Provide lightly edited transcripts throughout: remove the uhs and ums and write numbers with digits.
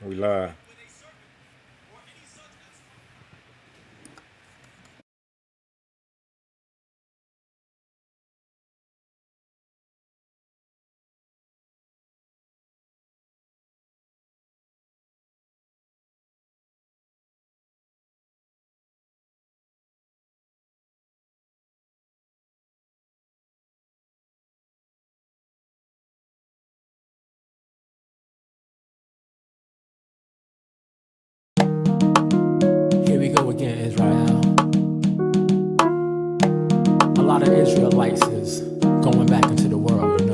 We live. Here we go again, Israel. A lot of Israelites is going back into the world, and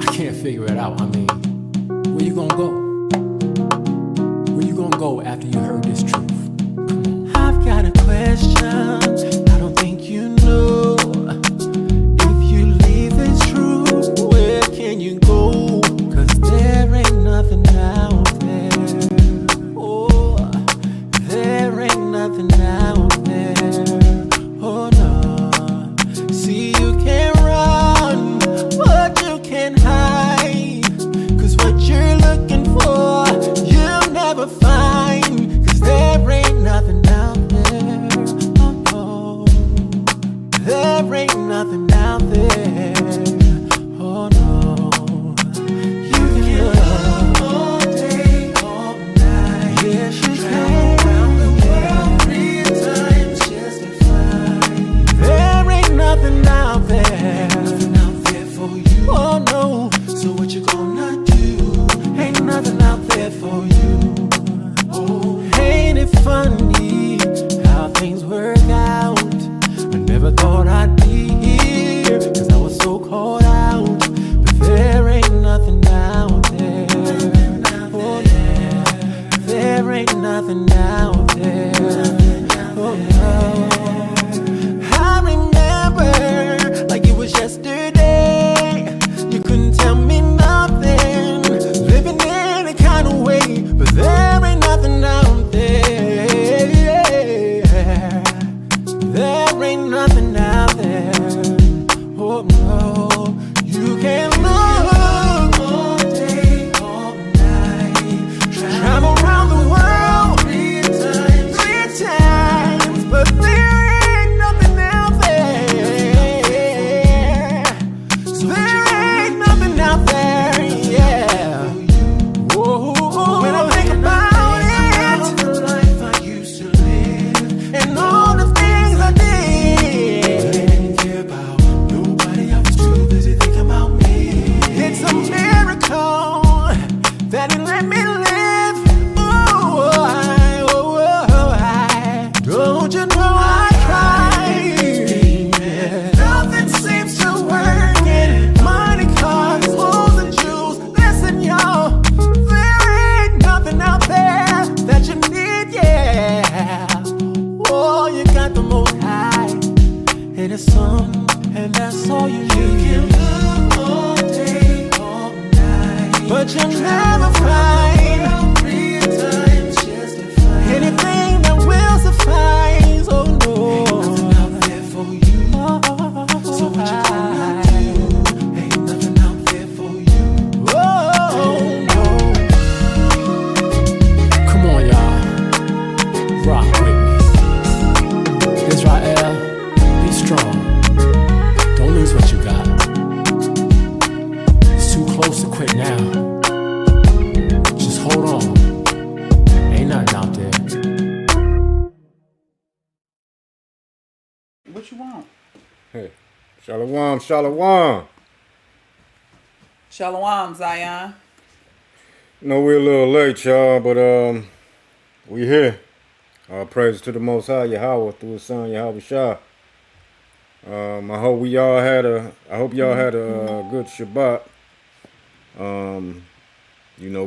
I can't figure it out. I mean, where you gonna go? Where you gonna go after you heard this truth? I've got a question. I don't think you know. If you leave this truth, where can you go? 'Cause there ain't nothing out there. Oh, there ain't nothing out there. Oh no. See, you can run, but you can't hide. 'Cause what you're looking for, you'll never find. 'Cause there ain't nothing out there. Oh no. There ain't nothing out there. Oh no. You can love all day, all night. Yes, you can. Around the world 3 times just to find. There ain't nothing out there. Nothing out there for you. Oh no. So what you gonna do? Ain't nothing out there for you. Oh, ain't it funny how things work out? I never thought I'd be here, 'cause I was so caught out. But there ain't nothing out there. Oh yeah, there ain't nothing out there. Oh no. I remember like it was yesterday. You couldn't tell me nothing, living in a kind of way. But there ain't nothing out there. There ain't nothing out there. Oh no. You can look all day, all night. Travel around the world 3 times, 3 times. But there ain't nothing out there. So there ain't nothing out there, yeah. Whoa, when I think about it, the life I used to live, and all the things I did, I didn't care about nobody. I was too busy thinking about me. It's a miracle that it let me live. Don't you know I tried? Nothing seems to work. Money, cars, clothes, and jewels. Listen, y'all, there ain't nothing out there that you need, yeah. Oh, you got the Most High and His Son, and that's all you need. You can look all day, all night, but you'll never find 3 times just to find anything that will suffice. Oh no, ain't nothing out there for you. So what you gonna do? Ain't nothing out there for you. Oh no. Come on, y'all, rock with me. Israel, be strong. Don't lose what you got. It's too close to quit now. Just hold on. Ain't nothing out there. What you want? Hey, shalom, shalom. Shalom, Zion. No, we're a little late, y'all, but we here. All praise to the Most High Yahweh through His Son Yahweh Shah. I hope y'all had a good Shabbat.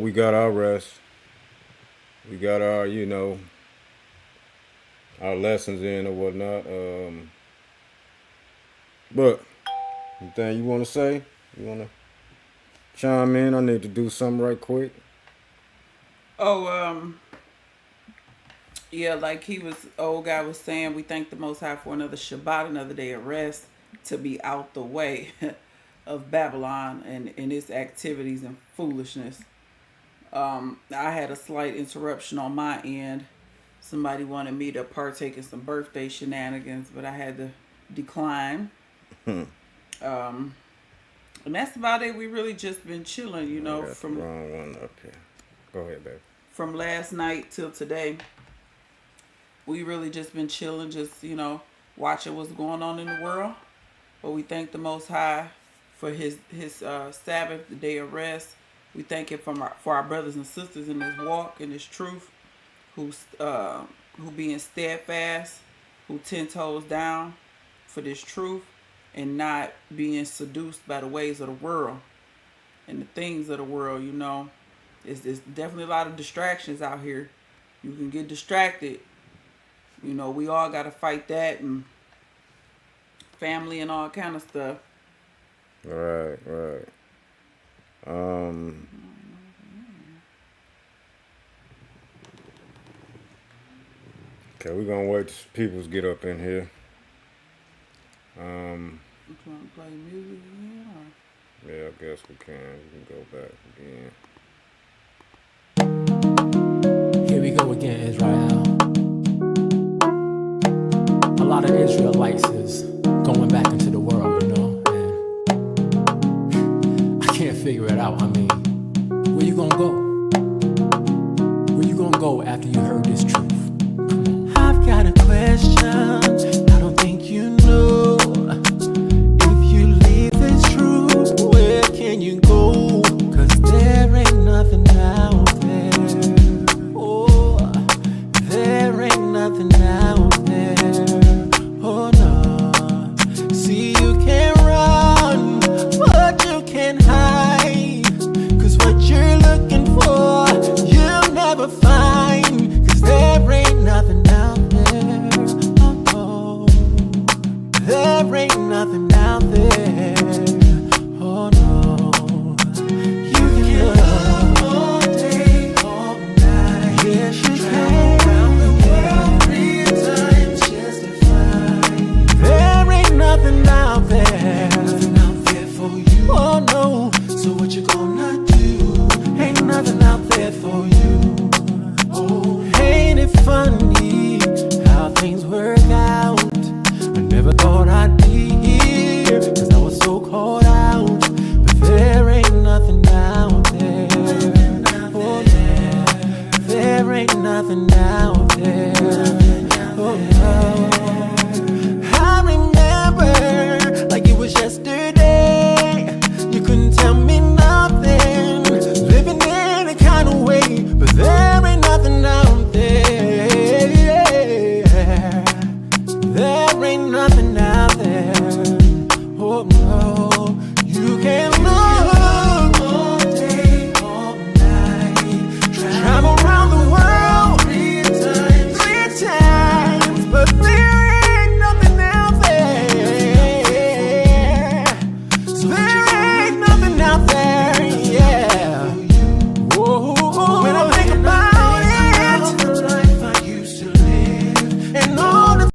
We got our rest. We got our, our lessons in or whatnot. But anything you want to say? You want to chime in? I need to do something right quick. Oh, yeah, like old guy was saying, we thank the Most High for another Shabbat, another day of rest, to be out the way of Babylon and its activities and foolishness. I had a slight interruption on my end. Somebody wanted me to partake in some birthday shenanigans, but I had to decline. And that's about it. We really just been chilling, you know, I got the from wrong one up here. Go ahead, baby. from last night till today. We really just been chilling, just, you know, watching what's going on in the world. But we thank the Most High for his Sabbath, the day of rest. We thank him for our brothers and sisters in this walk, in this truth, who being steadfast, who 10 toes down for this truth, and not being seduced by the ways of the world and the things of the world. You know, it's definitely a lot of distractions out here. You can get distracted. You know, we all got to fight that, and family and all kind of stuff. Right. Okay, we're gonna wait till peoples get up in here. You trying to play music again? Yeah, I guess we can. We can go back again. Here we go again, Israel. A lot of Israelites is going back into the world, you know, and I can't figure it out. I mean, where you gonna go? Where you gonna go after you heard this truth? I've got a question. I don't think you know. If you leave this truth, where can you go? 'Cause there ain't nothing out there. Oh, there ain't nothing out there. Oh no. See, you can run, but you can't hide. 'Cause what you're looking for, you'll never find. 'Cause there ain't nothing out there. Oh no. There ain't nothing out there. Oh no. You can look all day, all night. Yes, you can. Around the world 3 times just to find. There ain't nothing out there. Nothing out there for you. Oh no. So what you gonna do? Ain't nothing out there for you. Oh, ain't it funny how things work out? I never thought I'd be here, 'cause I was so caught out. But there ain't nothing out there. Oh yeah, there ain't nothing out there. Oh no. I remember like it was yesterday. You couldn't tell me nothing, living in a kind of way. But there ain't nothing out there. There ain't nothing out there. Oh no. You can look all day, all night. Travel around the world 3 times, but there ain't nothing out there. So there ain't nothing out there, yeah. Whoa, when I think about it, the life I used to live, and all the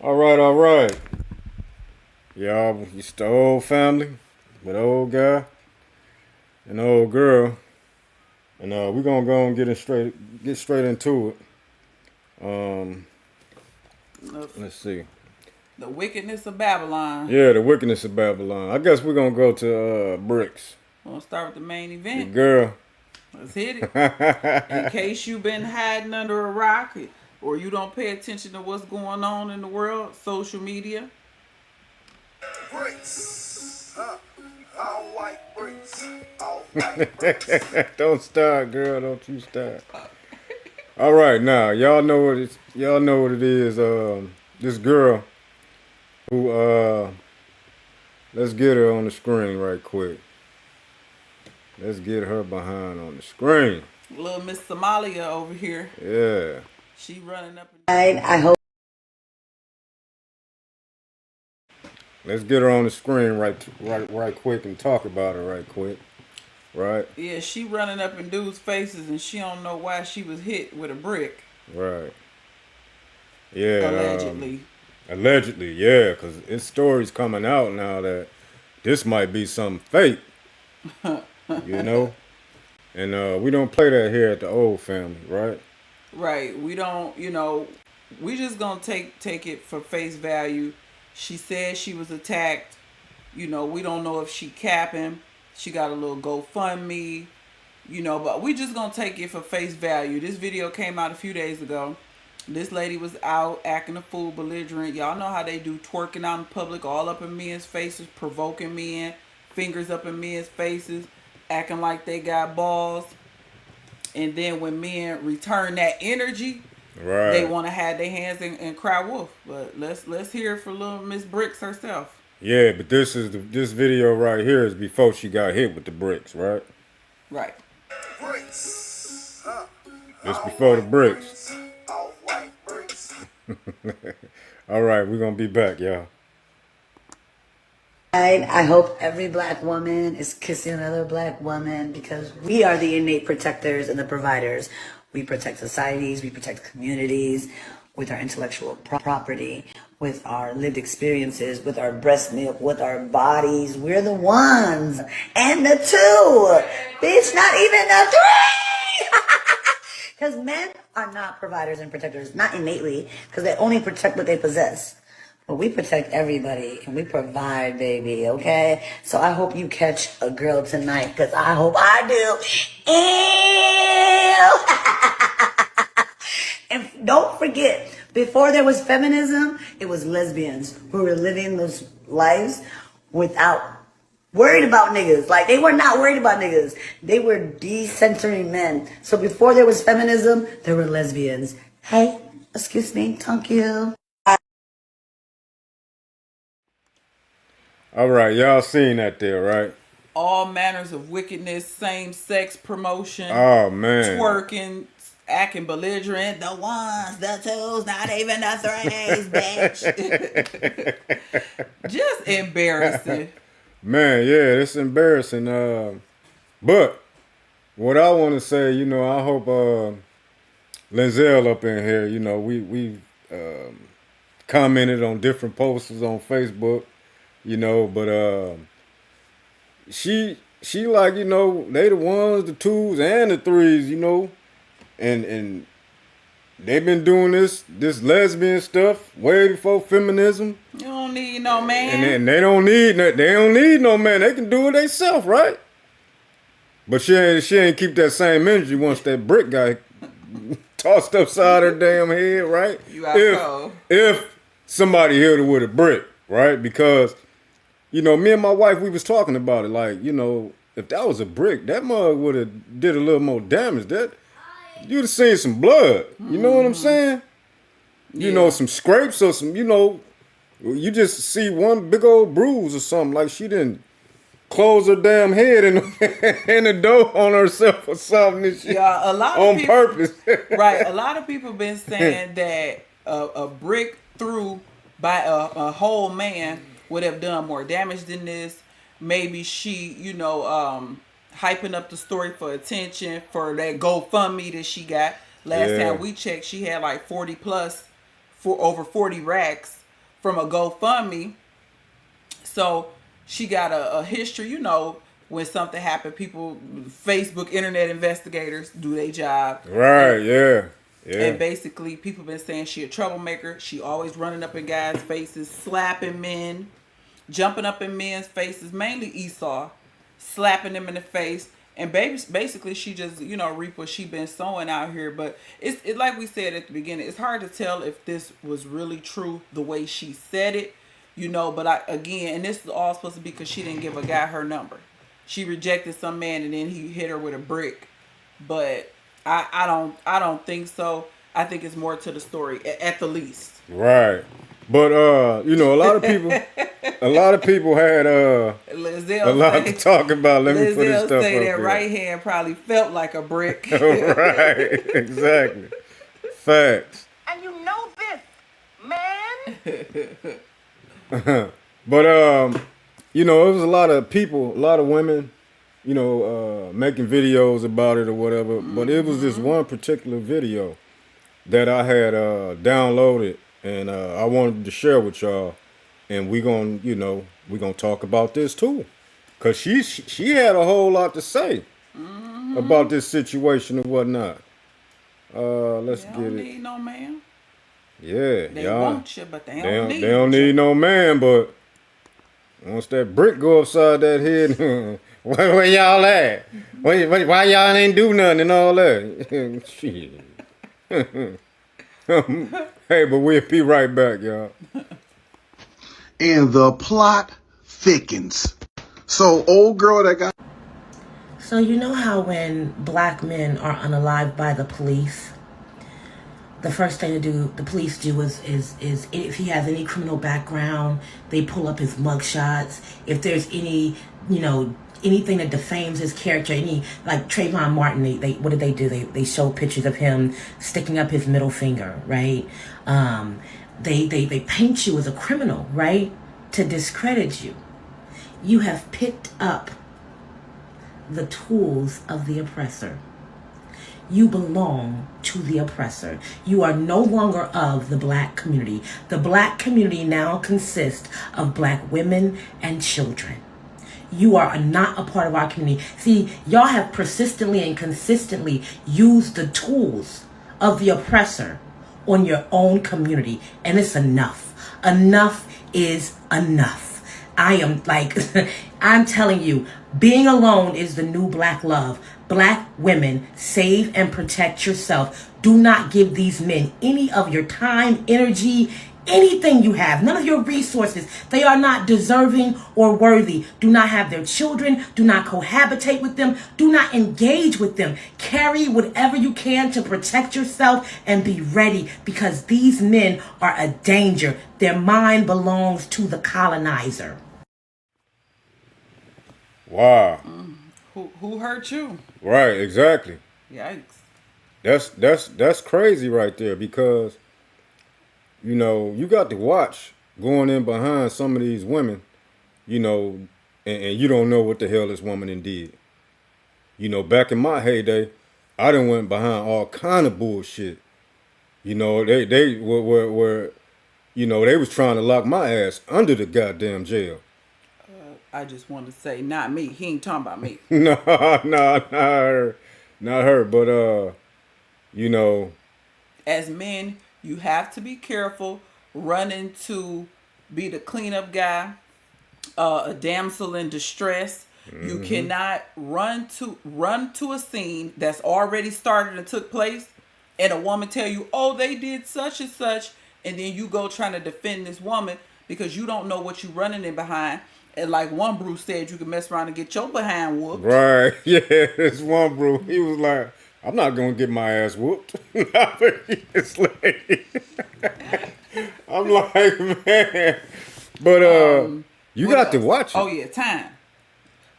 All right. Y'all, it's the old family with the old guy and the old girl. And we're gonna go and get straight into it. Let's see. The wickedness of Babylon. Yeah, the wickedness of Babylon. I guess we're gonna go to Bricks. We're gonna start with the main The event. girl. Let's hit it. In case you've been hiding under a rock, or you don't pay attention to what's going on in the world, social media. Bricks. All white bricks. All white bricks. Don't start, girl. Don't you start. All right, now y'all know what it is. This girl who let's get her on the screen right quick. Let's get her behind on the screen. Little Miss Somalia over here. Yeah. She running up and I hope. Let's get her on the screen right quick and talk about her right quick. Right? yeah, she running up in dudes' faces, and she don't know why she was hit with a brick. Right. Yeah. Allegedly. Allegedly, yeah, because it's stories coming out now that this might be something fake. You know? And we don't play that here at the old family, right? Right. We don't, we just gonna take it for face value. She said she was attacked. We don't know if she capping. She got a little GoFundMe. But we just gonna take it for face value. This video came out a few days ago. This lady was out acting a fool, belligerent. Y'all know how they do, twerking out in public, all up in men's faces, provoking men, fingers up in men's faces, acting like they got balls. And then when men return that energy, Right. they want to have their hands and cry wolf. But let's hear it for little Miss Bricks herself. Yeah, but this video right here is before she got hit with the bricks, right? Right. Bricks. It's before the bricks. All white bricks. All right, we're gonna be back, y'all. I hope every black woman is kissing another black woman because we are the innate protectors and the providers. We protect societies, we protect communities with our intellectual property, with our lived experiences, with our breast milk, with our bodies. We're the ones and the two. Bitch, not even the three. Because men are not providers and protectors, not innately, because they only protect what they possess. But we protect everybody and we provide, baby, okay? So I hope you catch a girl tonight, because I hope I do. Ew. And don't forget, before there was feminism, it was lesbians who were living those lives without worried about niggas. Like, they were not worried about niggas. They were decentering men. So before there was feminism, there were lesbians. Hey, excuse me, thank you. All right, y'all seen that there, right? All manners of wickedness, same-sex promotion, Oh man. twerking, acting belligerent, the ones, the twos, not even the threes, bitch. Just embarrassing. Man, yeah, it's embarrassing. But what I want to say, I hope Linzel up in here, we commented on different posters on Facebook, but she like, they the ones, the twos, and the threes, and they've been doing this lesbian stuff way before feminism. You don't need no man. And they don't need no man. They can do it themselves, right? But she ain't keep that same energy once that brick guy tossed upside her damn head, right? You out cold. If somebody hit her with a brick, right? Because me and my wife, we was talking about it. Like, if that was a brick, that mug would have did a little more damage. That you'd have seen some blood. You know what I'm saying? Some scrapes or some, you just see one big old bruise or something. Like she didn't close her damn head in the door on herself or something. And shit, Yeah, a lot of on people, purpose. right. A lot of people been saying that a brick through by a whole man would have done more damage than this. Maybe she, hyping up the story for attention for that GoFundMe that she got. Last time we checked, she had like 40 plus for over 40 racks from a GoFundMe. So she got a history, when something happened, people, Facebook, internet investigators do their job. Right, yeah. And basically, people been saying she a troublemaker. She always running up in guys' faces, slapping men, jumping up in men's faces, mainly Esau, slapping them in the face. And basically, she just, reap what she been sowing out here. But it's like we said at the beginning, it's hard to tell if this was really true the way she said it, But again, and this is all supposed to be because she didn't give a guy her number. She rejected some man and then he hit her with a brick. But I don't think so. I think it's more to the story, at the least. Right. But a lot of people had Lizelle a lot say, to talk about. Let me put this Lizelle stuff say up that here. right hand probably felt like a brick. Right, exactly. Facts. And you know this, man. But it was a lot of people, a lot of women, making videos about it or whatever. But it was this one particular video that I had downloaded, and I wanted to share with y'all. And we gonna talk about this too, cause she had a whole lot to say. about this situation and whatnot. Let's They get don't it. need no man. Yeah, They y'all. want you, but they They don't don't, need they don't you. need no man, but once that brick go upside that head, where y'all at? Why y'all ain't do nothing and all that? Shit. Hey, but we'll be right back, y'all. And the plot thickens. So old girl that got So you know how when black men are unalived by the police, the first thing the police do is if he has any criminal background, they pull up his mugshots. If there's any, anything that defames his character, any like Trayvon Martin, they what did they do? They show pictures of him sticking up his middle finger, right? They paint you as a criminal, right? To discredit you. You have picked up the tools of the oppressor. You belong to the oppressor. You are no longer of the black community. The black community now consists of black women and children. You are not a part of our community. See, y'all have persistently and consistently used the tools of the oppressor on your own community, and it's enough. Enough is enough. I am like, I'm telling you, being alone is the new black love. Black women, save and protect yourself. Do not give these men any of your time, energy, anything you have, none of your resources. They are not deserving or worthy. Do not have their children. Do not cohabitate with them. Do not engage with them. Carry whatever you can to protect yourself and be ready, because these men are a danger. Their mind belongs to the colonizer. Wow. Who hurt you? Right, exactly. Yikes. That's crazy right there, because you got to watch going in behind some of these women, and you don't know what the hell this woman did. Back in my heyday, I done went behind all kind of bullshit. They were they was trying to lock my ass under the goddamn jail. I just want to say, not me. He ain't talking about me. No, not her. But As men, you have to be careful running to be the cleanup guy, a damsel in distress. Mm-hmm. You cannot run to a scene that's already started and took place, and a woman tell you, "Oh, they did such and such," and then you go trying to defend this woman because you don't know what you running in behind. And like one Bruce said, you can mess around and get your behind whooped. Right. Yeah, this one Bruce, he was like, I'm not going to get my ass whooped. I'm like, man. But you got to watch it. Oh, yeah, time.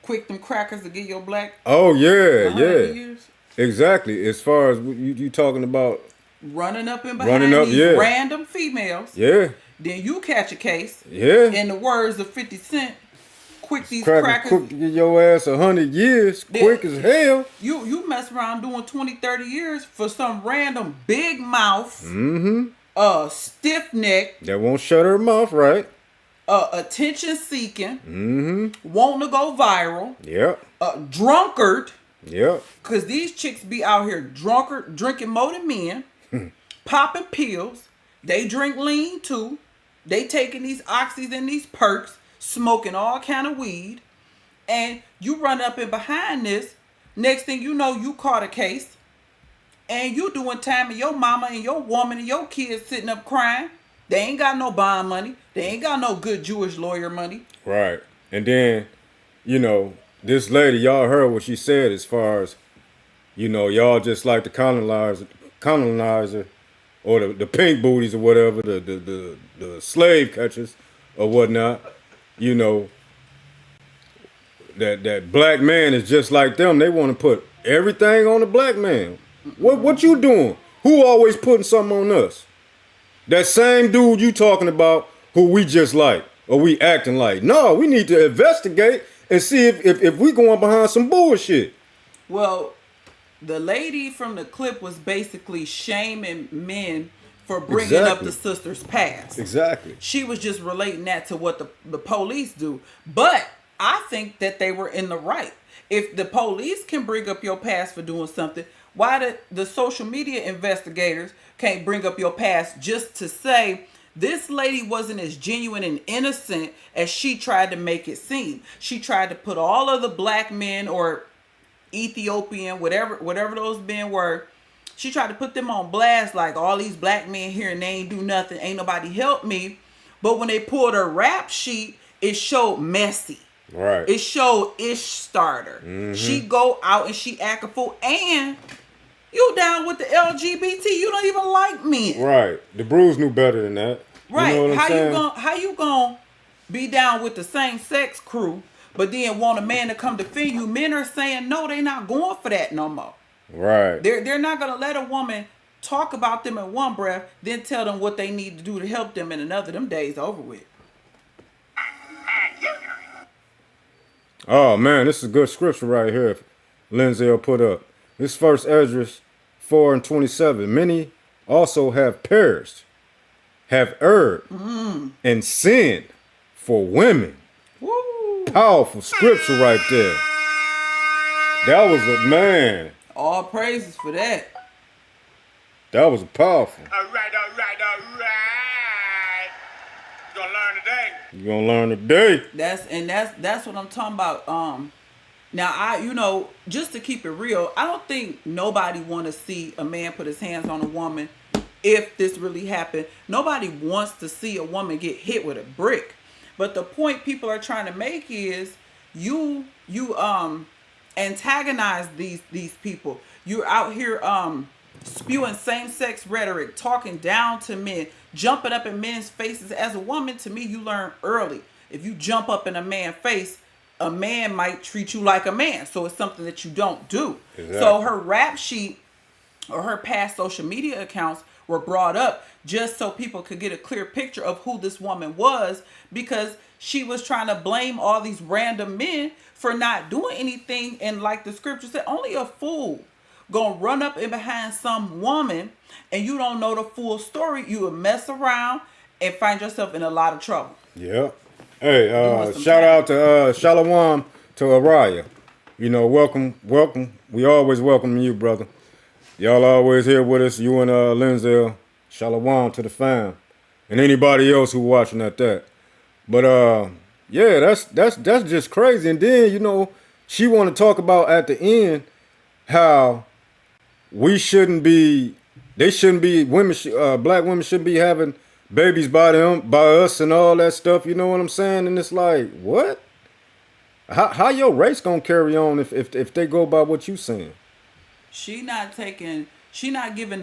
Quick them crackers to get your black. Oh, yeah, 100 yeah. years. Exactly. As far as you talking about. Running up and behind these random females. Yeah. Then you catch a case. Yeah. In the words of 50 Cent, quick these crackers. crackers. Quick to get your ass 100 years. Quick as hell. You mess around doing 20, 30 years for some random big mouth. Stiff neck. That won't shut her mouth right. Attention seeking. Wanting to go viral. Yep. Drunkard. Yep. Because these chicks be out here drunkard, drinking more than men. Popping pills. They drink lean too. They taking these oxys and these perks, smoking all kind of weed, and you run up and behind this. Next thing you know, you caught a case, and you doing time, and your mama and your woman and your kids sitting up crying. They ain't got no bond money. They ain't got no good Jewish lawyer money. Right. And then, this lady, y'all heard what she said as far as, y'all just like the colonizer. Or the pink booties or whatever, the slave catchers or whatnot, that black man is just like them. They want to put everything on the black man. What you doing? Who always putting something on us? That same dude you talking about who we just like or we acting like. No, we need to investigate and see if we going behind some bullshit. Well, the lady from the clip was basically shaming men for bringing up the sister's past. Exactly. She was just relating that to what the police do. But I think that they were in the right. If the police can bring up your past for doing something, why the social media investigators can't bring up your past just to say this lady wasn't as genuine and innocent as she tried to make it seem. She tried to put all of the black men or Ethiopian, whatever those men were, she tried to put them on blast like all these black men here and they ain't do nothing, ain't nobody help me. But when they pulled her rap sheet, it showed messy. Right. It showed ish starter. She go out and she act a fool, and you down with the LGBT. You don't even like men. Right. The Brews knew better than that. Right. You know what I'm saying? How you gonna be down with the same sex crew, but then want a man to come defend you? Men are saying no, they not going for that no more. Right. They're not gonna let a woman talk about them in one breath, then tell them what they need to do to help them in another. Them days over with. Oh man, this is a good scripture right here. Lindsay put up. This first Esdras 4:27. Many also have perished, have erred, and sinned for women. Woo! Powerful scripture right there. That was a man. All praises for that. That was powerful. All right. You gonna learn today. You gonna learn today. That's what I'm talking about. Now just to keep it real, I don't think nobody want to see a man put his hands on a woman if this really happened. Nobody wants to see a woman get hit with a brick. But the point people are trying to make is you antagonize these people. You're out here spewing same-sex rhetoric, talking down to men, jumping up in men's faces. As a woman, to me, you learn early. If you jump up in a man's face, a man might treat you like a man. So it's something that you don't do. Exactly. So her rap sheet or her past social media accounts were brought up just so people could get a clear picture of who this woman was, because she was trying to blame all these random men for not doing anything. And like the scripture said, only a fool gonna run up in behind some woman and you don't know the full story. You will mess around and find yourself in a lot of trouble. Yeah. Hey, Doing some shout time. out to Shalom to Araya. You know, welcome. We always welcome you, brother. Y'all always here with us. You and Lindsay. Shalom to the fam. And anybody else who watching at that. But yeah, that's just crazy. And then, she want to talk about at the end how they shouldn't be women, black women shouldn't be having babies by us and all that stuff. You know what I'm saying? And it's like, what? How your race gonna carry on if they go by what you saying? She not giving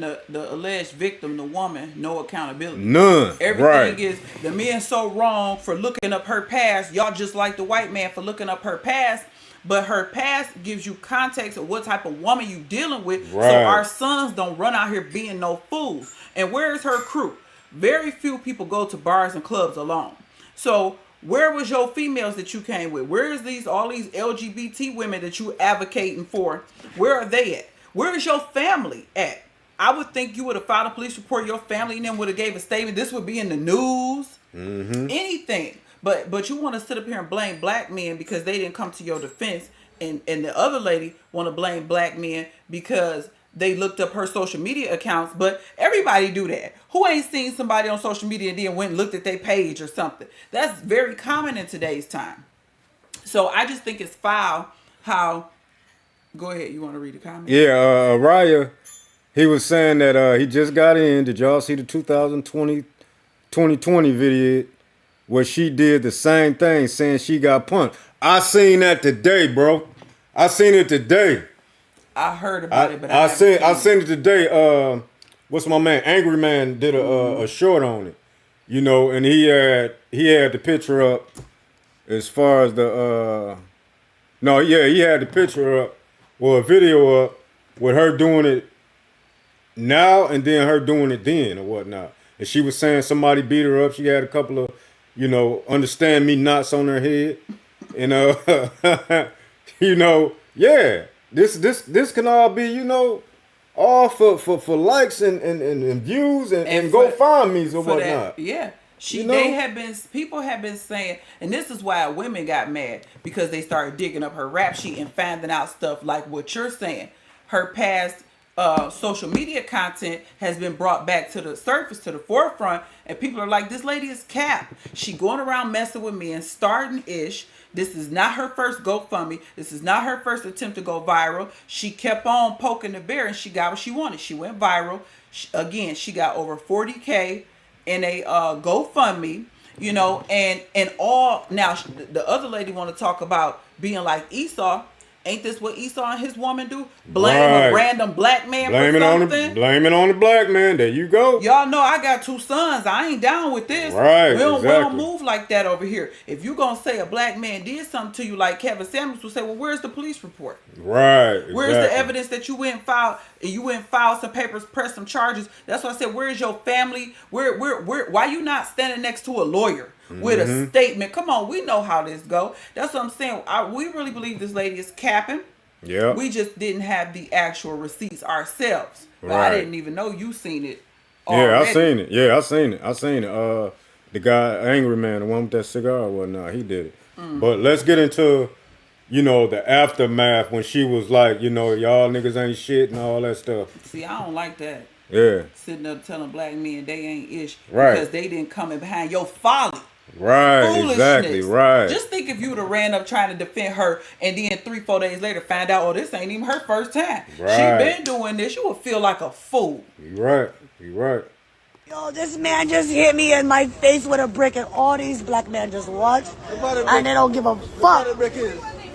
the alleged victim, the woman, no accountability. None. Everything Right. is the man so wrong for looking up her past. Y'all just like the white man for looking up her past. But her past gives you context of what type of woman you dealing with. Right. So our sons don't run out here being no fools. And where is her crew? Very few people go to bars and clubs alone. So where was your females that you came with? Where is all these LGBT women that you advocating for? Where are they at? Where is your family at? I would think you would have filed a police report, your family and them would have gave a statement. This would be in the news. Anything. But you want to sit up here and blame black men because they didn't come to your defense, and the other lady want to blame black men because they looked up her social media accounts. But everybody do that. Who ain't seen somebody on social media and then went and looked at their page or something? That's very common in today's time. So I just think it's foul how. Go ahead. You want to read the comment? Yeah, Raya, he was saying that he just got in. Did y'all see the 2020 video where she did the same thing, saying she got punched? I seen that today, bro. I seen it today. I heard about it, but I haven't seen it today. What's my man? Angry Man did a short on it, and he had the picture up as far as the he had the picture up, a video up with her doing it now and then her doing it then or whatnot. And she was saying somebody beat her up. She had a couple of, understand me knots on her head. And yeah. This can all be, all for likes and views and go find me's or whatnot. Yeah. People have been saying, and this is why women got mad, because they started digging up her rap sheet and finding out stuff like what you're saying. Her past social media content has been brought back to the surface, to the forefront, and people are like, this lady is cap. She going around messing with men, starting ish. This is not her first GoFundMe. This is not her first attempt to go viral. She kept on poking the bear, and she got what she wanted. She went viral. She got over 40K in a GoFundMe, and all. Now the other lady want to talk about being like Esau. Ain't this what Esau and his woman do? Blame a random black man for something? Blame it on the black man. There you go. Y'all know I got 2 sons. I ain't down with this. Right, we don't exactly. move like that over here. If you going to say a black man did something to you, like Kevin Samuels would say, well, where's the police report? Right, exactly. Where's the evidence that you went and filed some papers, press some charges? That's why I said, where's your family? Why you not standing next to a lawyer with a statement? Come on, we know how this go. That's what I'm saying. We really believe this lady is capping. Yeah. We just didn't have the actual receipts ourselves. But Right. I didn't even know you seen it. Yeah, already. I seen it. Yeah, I seen it. The guy, Angry Man, the one with that cigar or whatnot, he did it. But let's get into, the aftermath when she was like, y'all niggas ain't shit and all that stuff. See, I don't like that. Yeah. Sitting up telling black men they ain't ish. Right. Because they didn't come in behind your folly. Right, Foolishness. exactly, right. Just think if you would have ran up trying to defend her and then 3-4 days later find out, this ain't even her first time. Right. She been doing this. You would feel like a fool. You right. Yo, this man just hit me in my face with a brick, and all these black men just watch, and they don't give a fuck.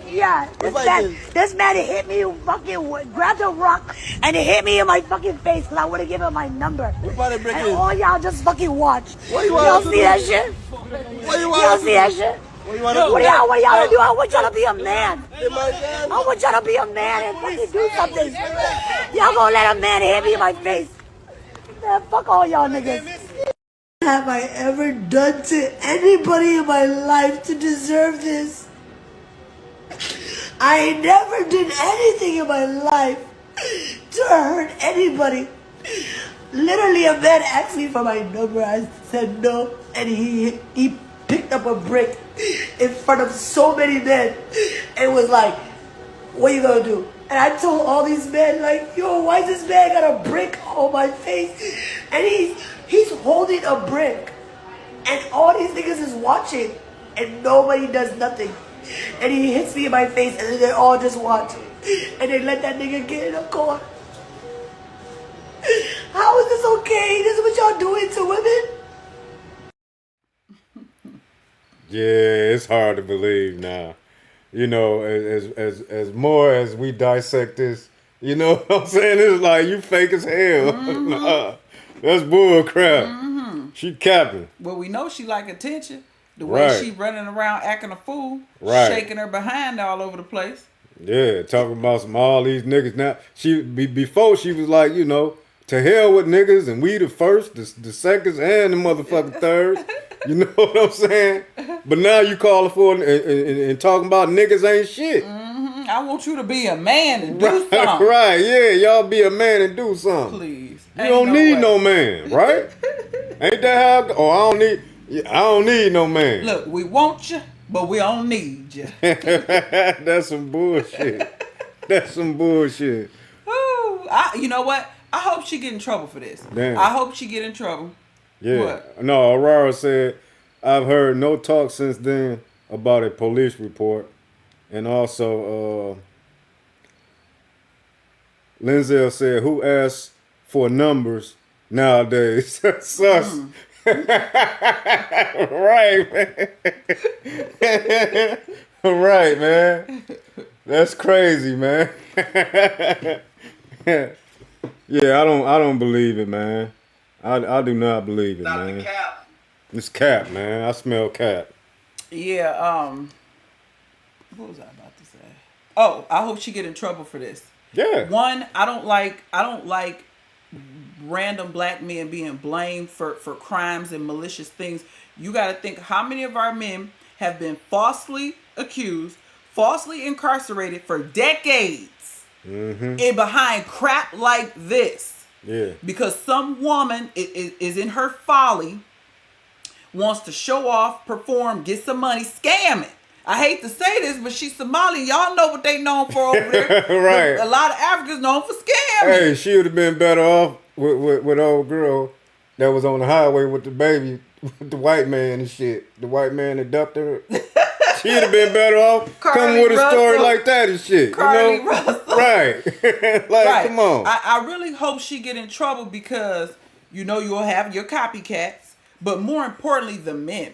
Yeah, this man hit me, fucking grabbed a rock, and he hit me in my fucking face because I would have given him my number. And all y'all just fucking watch. Y'all see that shit? Y'all see that shit? What y'all gonna do? I want y'all to be a man. I want y'all to be a man and fucking do something. Y'all gonna let a man hit me in my face? Man, fuck all y'all niggas. Have I ever done to anybody in my life to deserve this? I never did anything in my life to hurt anybody. Literally, a man asked me for my number. I said no, and he picked up a brick in front of so many men and was like, what you gonna do? And I told all these men, like, yo, why this man got a brick on my face? And he's holding a brick, and all these niggas is watching, and nobody does nothing. And he hits me in my face, and then they all just watch, and they let that nigga get in a car. How is this okay? This is what y'all doing to women? Yeah, it's hard to believe now. As more as we dissect this, you know what I'm saying? It's like, you fake as hell. Nah, that's bull crap. She capping. Well, we know she like attention. The way Right. she running around acting a fool, Right. shaking her behind all over the place. Yeah, talking about all these niggas. Now, before she was like, to hell with niggas, and we the first, the seconds, and the motherfucking thirds. You know what I'm saying? But now you calling for and talking about niggas ain't shit. I want you to be a man and do something. Right, yeah, y'all be a man and do something. Please. You don't need no man, right? Ain't that how? I don't need no man. Look, we want you, but we don't need you. That's some bullshit. That's some bullshit. Ooh, you know what? I hope she get in trouble for this. Damn. I hope she get in trouble. Yeah. What? No, Aurora said, I've heard no talk since then about a police report. And also, Lindsay said, who asks for numbers nowadays? Sus. Right, man. Right, man. That's crazy, man. Yeah, I don't believe it, man. I do not believe it, man. Cap. It's cap, man. I smell cap. Yeah, what was I about to say? Oh, I hope she get in trouble for this. Yeah. One, I don't like random black men being blamed for crimes and malicious things. You got to think how many of our men have been falsely accused, falsely incarcerated for decades, and behind crap like this. Yeah. Because some woman is in her folly wants to show off, perform, get some money, scamming. I hate to say this, but she's Somali. Y'all know what they known for over there. Right. A lot of Africans known for scamming. Hey, she would have been better off with old girl that was on the highway with the baby, with the white man and shit. The white man that dumped her. She'd have been better off coming with a story like that and shit. Carly you know? Russell. Right. Like, Right. come on. I really hope she get in trouble because you know you'll have your copycats, but more importantly, the men.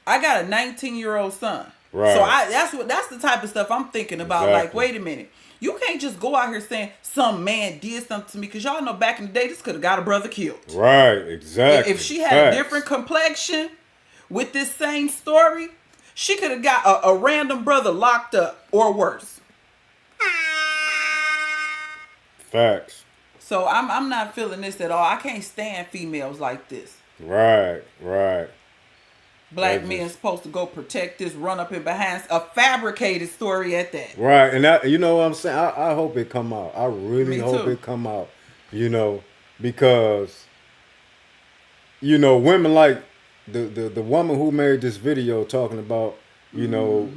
I got a 19-year-old son. Right. So that's the type of stuff I'm thinking about. Exactly. Like, wait a minute. You can't just go out here saying some man did something to me, because y'all know back in the day this could have got a brother killed. Right, exactly. If she had Facts. a different complexion with this same story, she could have got a random brother locked up or worse. Facts. So I'm not feeling this at all. I can't stand females like this. Right. Black That men just- supposed to go protect this, run up in behind a fabricated story at that. Right, and that, you know what I'm saying? I hope it come out. I really Me hope too. it come out. You know, because you know, women like the woman who made this video talking about, you know,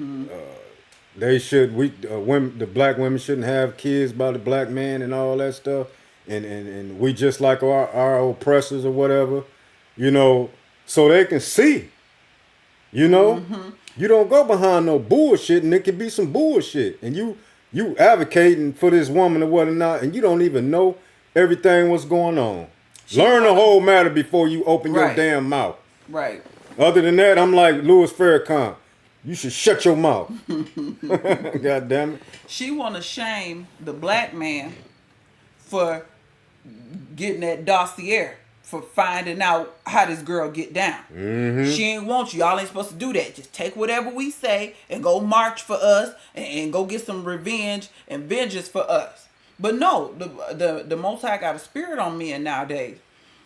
they should women, the black women shouldn't have kids by the black man and all that stuff, and we just like our oppressors or whatever, you know, so they can see. You know, you don't go behind no bullshit, and it could be some bullshit, and you advocating for this woman or whatnot, and you don't even know everything what's going on. Learn the whole matter before you open your Right. damn mouth. Right. Other than that, I'm like Louis Farrakhan. You should shut your mouth. God damn it. She want to shame the black man for getting that dossier, for finding out how this girl get down. She ain't want you. Y'all ain't supposed to do that. Just take whatever we say and go march for us and go get some revenge and vengeance for us. But no, the Most High got a spirit on men nowadays.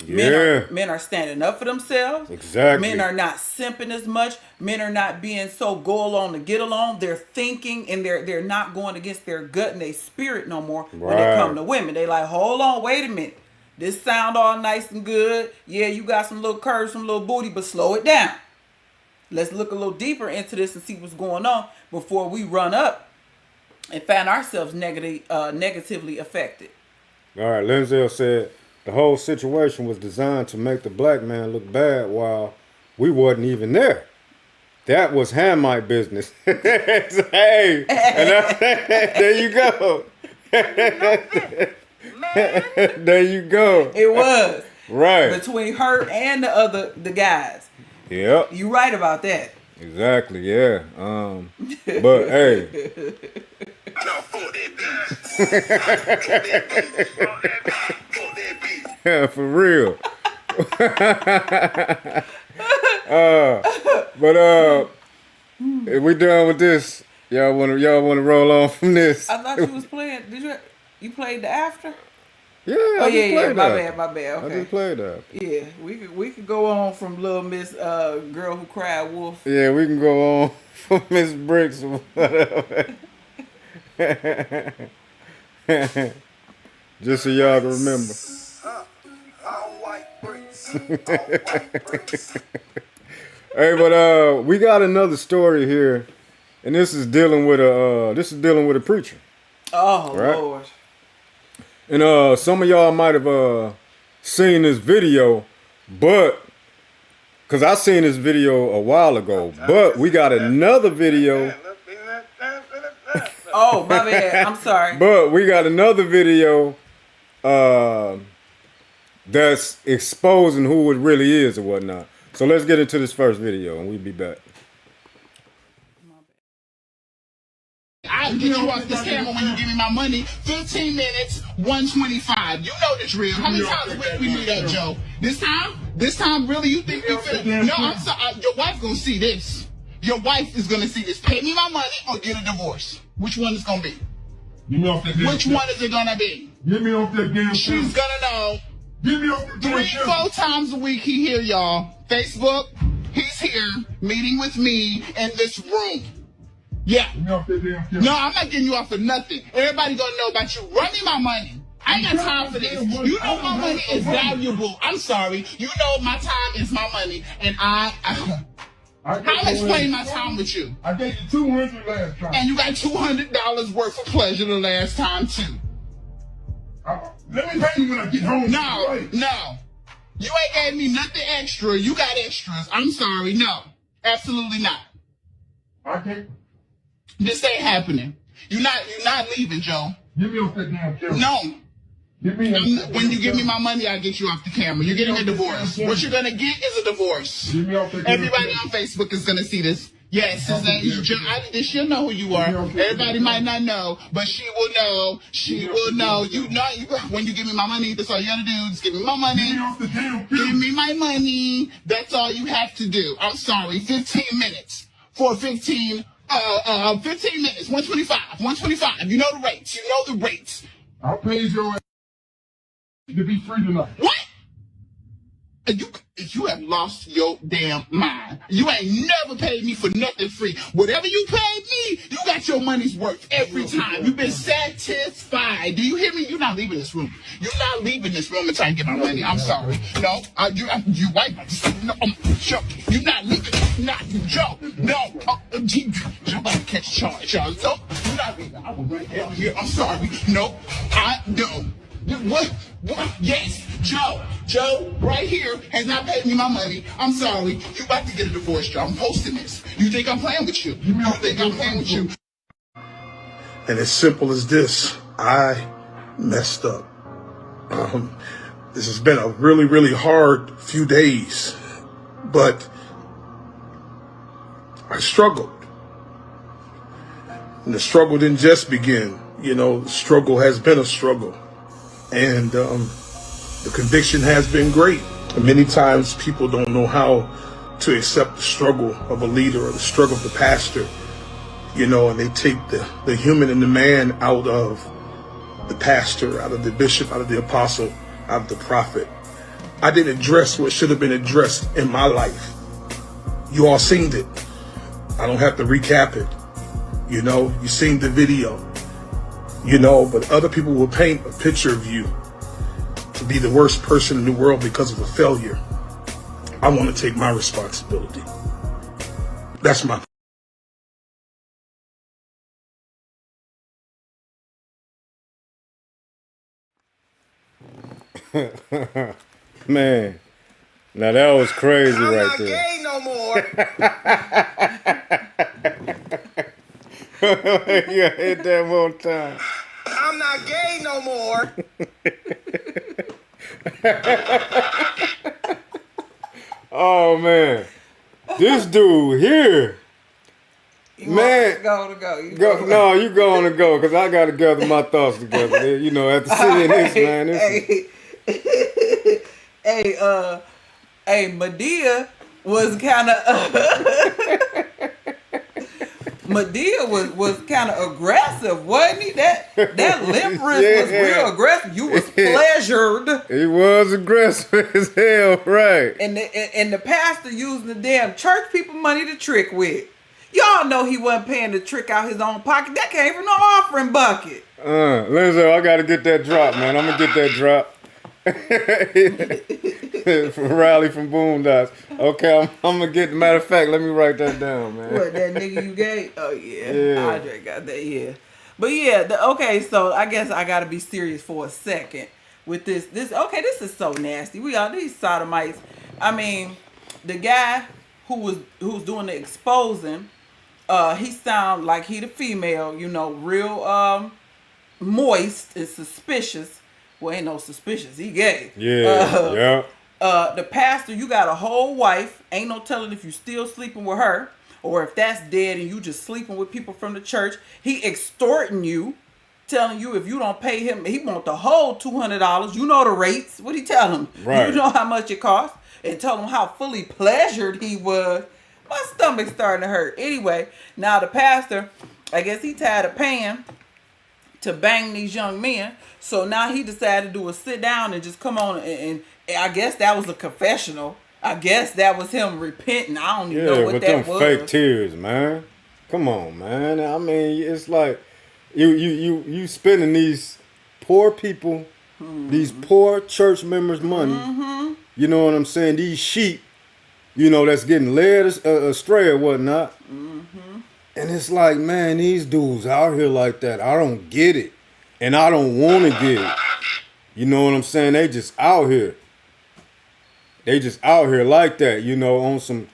Men are standing up for themselves. Exactly. Men are not simping as much. Men are not being so go along to get along. They're thinking, and they're not going against their gut and their spirit no more when it Right. come to women. They like, hold on, wait a minute. This sound all nice and good. Yeah, you got some little curves, some little booty, but slow it down. Let's look a little deeper into this and see what's going on before we run up and find ourselves negatively affected. All right, Lindsay said the whole situation was designed to make the black man look bad while we wasn't even there. That was Hamite business. Hey, and there you go. There you go. It was Right. between her and the guys. Yep. You right about that. Exactly. Yeah. But hey, Now for that beat. yeah, for real. If we done with this, y'all wanna roll on from this? I thought you was playing. You played the after? Yeah. Oh I just yeah. played My that. bad. I Okay. just played that. Yeah, we could go on from Little Miss Girl Who Cried Wolf. Yeah, we can go on for Miss Bricks or whatever. Just so y'all can remember. All white bricks. All white bricks. Hey, but we got another story here, and this is dealing with a preacher. Oh Right. Lord. And some of y'all might have seen this video, but because I seen this video a while ago, but we got another video. Oh my bad. I'm sorry. But we got another video that's exposing who it really is or whatnot. So let's get into this first video and we'll be back. I'll get you off this camera when you give me my money. 15 minutes, 125. You know this real. How many times a week we meet up, Joe? This time? This time, really? You think we finna? No, I'm sorry. Your wife gonna see this. Your wife is gonna see this. Pay me my money or get a divorce. Which one is gonna be? Get me off that damn Which one is it gonna be? Get me off that damn She's gonna know. Get me off that damn 3-4 times a week he here, y'all. Facebook, he's here meeting with me in this room. Yeah. Get me off that damn No, I'm not getting you off for nothing. Everybody gonna know about you. Run me my money. I ain't got time for this. You know my money is valuable. I'm sorry. You know my time is my money, and how explain my time with you? I gave you 200 last time. And you got $200 worth of pleasure the last time too. Let me pay you when I get home. No, Right. no. You ain't gave me nothing extra. You got extras. I'm sorry. No, absolutely not. I can't. This ain't happening. You're not leaving, Joe. Get me off that damn camera. No. Get me When you give me my money, I'll get you off the camera. You're getting a divorce. What you're gonna get is a divorce. Get me off that camera. Everybody on Facebook is gonna see this. Yes, his name is Joe. She'll know who you are. Everybody might not know, but she will know. She will know. You know, when you give me my money, that's all you gotta do. Just give me my money. Get me off the damn Give camera. me my money. That's all you have to do. I'm sorry. 15 minutes for 15 minutes. 125. You know the rates. You know the rates. I'll pay your ass to be free tonight. What? You have lost your damn mind. You ain't never paid me for nothing free. Whatever you paid me, you got your money's worth every time. You've been satisfied. Do you hear me? You're not leaving this room. You're not leaving this room until I get my money. I'm sorry. No, you white. No, Joe, you're not leaving. Not Joe. No, Joe, about to catch a charge, y'all. No, you're not leaving. I was right down here. I'm sorry. No, I don't. What? Yes, Joe, right here has not paid me my money. I'm sorry. You about to get a divorce, Joe. I'm posting this. You think I'm playing with you? You think I'm playing with you? And as simple as this, I messed up. This has been a really, really hard few days, but I struggled. And the struggle didn't just begin. You know, the struggle has been a struggle. And the conviction has been great. And many times people don't know how to accept the struggle of a leader or the struggle of the pastor, you know, and they take the human and the man out of the pastor, out of the bishop, out of the apostle, out of the prophet. I didn't address what should have been addressed in my life. You all seen it. I don't have to recap it. You know, you seen the video. You know, but other people will paint a picture of you to be the worst person in the world because of a failure. I want to take my responsibility. That's my Man, now that was crazy I'm right not there. gay no more. Yeah, hit that one time. I'm not gay no more. Oh man, this dude here, man. Go. No, you go on and go, cause I gotta gather my thoughts together. You know, after seeing this, man, this is, Hey, Medea was kind of Medea was kind of aggressive, wasn't he? That lip rinse was real aggressive. You was pleasured. he was aggressive as hell, right? And the pastor using the damn church people money to trick with. Y'all know he wasn't paying to trick out his own pocket. That came from the offering bucket. Lizzo, I gotta get that drop, man. I'm gonna get that drop. From Riley from Boondocks. Okay, I'm gonna get. Matter of fact, let me write that down, man. What, that nigga you gave? Oh yeah, Yeah. Andre got that. Yeah, but yeah. Okay, so I guess I gotta be serious for a second with this. This is so nasty. We are these sodomites. I mean, the guy who's doing the exposing, he sound like he the female. You know, real moist and suspicious. Well, ain't no suspicious. He gay. Yeah, The pastor, you got a whole wife. Ain't no telling if you still sleeping with her or if that's dead and you just sleeping with people from the church. He extorting you, telling you if you don't pay him, he want the whole $200. You know the rates. What he tell him? Right. You know how much it costs, and tell him how fully pleasured he was. My stomach's starting to hurt. Anyway, now the pastor, I guess he tired of paying to bang these young men. So now he decided to do a sit down and just come on and I guess that was a confessional. I guess that was him repenting. I don't even know what with that them was. fake tears, man. Come on, man. I mean, it's like you spending these poor people These poor church members' money. You know what I'm saying? These sheep, you know, that's getting led astray or whatnot. And it's like, man, these dudes out here like that. I don't get it. And I don't want to get it. You know what I'm saying? They just out here. They just out here like that, you know, on some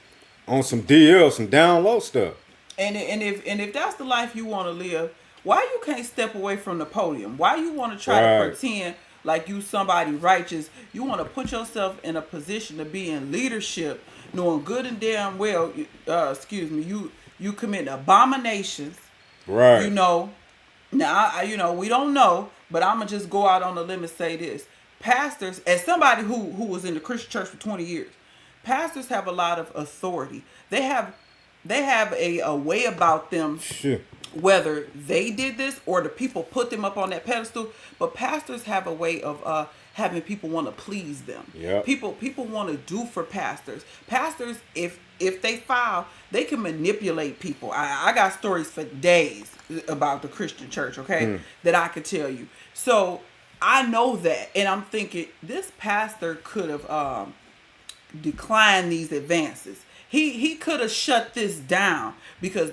DL, some down low stuff. And if that's the life you want to live, why you can't step away from the podium? Why you want to try to pretend like you somebody righteous? You want to put yourself in a position to be in leadership, knowing good and damn well, you commit abominations. Right. You know, now we don't know, but I'm gonna just go out on a limb and say this: pastors, as somebody who was in the Christian church for 20 years, pastors have a lot of authority. They have a way about them. Sure. Whether they did this or the people put them up on that pedestal, but pastors have a way of having people want to please them. Yep. People want to do for pastors. Pastors, if they foul, they can manipulate people. I got stories for days about the Christian church, okay, that I could tell you. So I know that, and I'm thinking this pastor could have declined these advances. He could have shut this down because,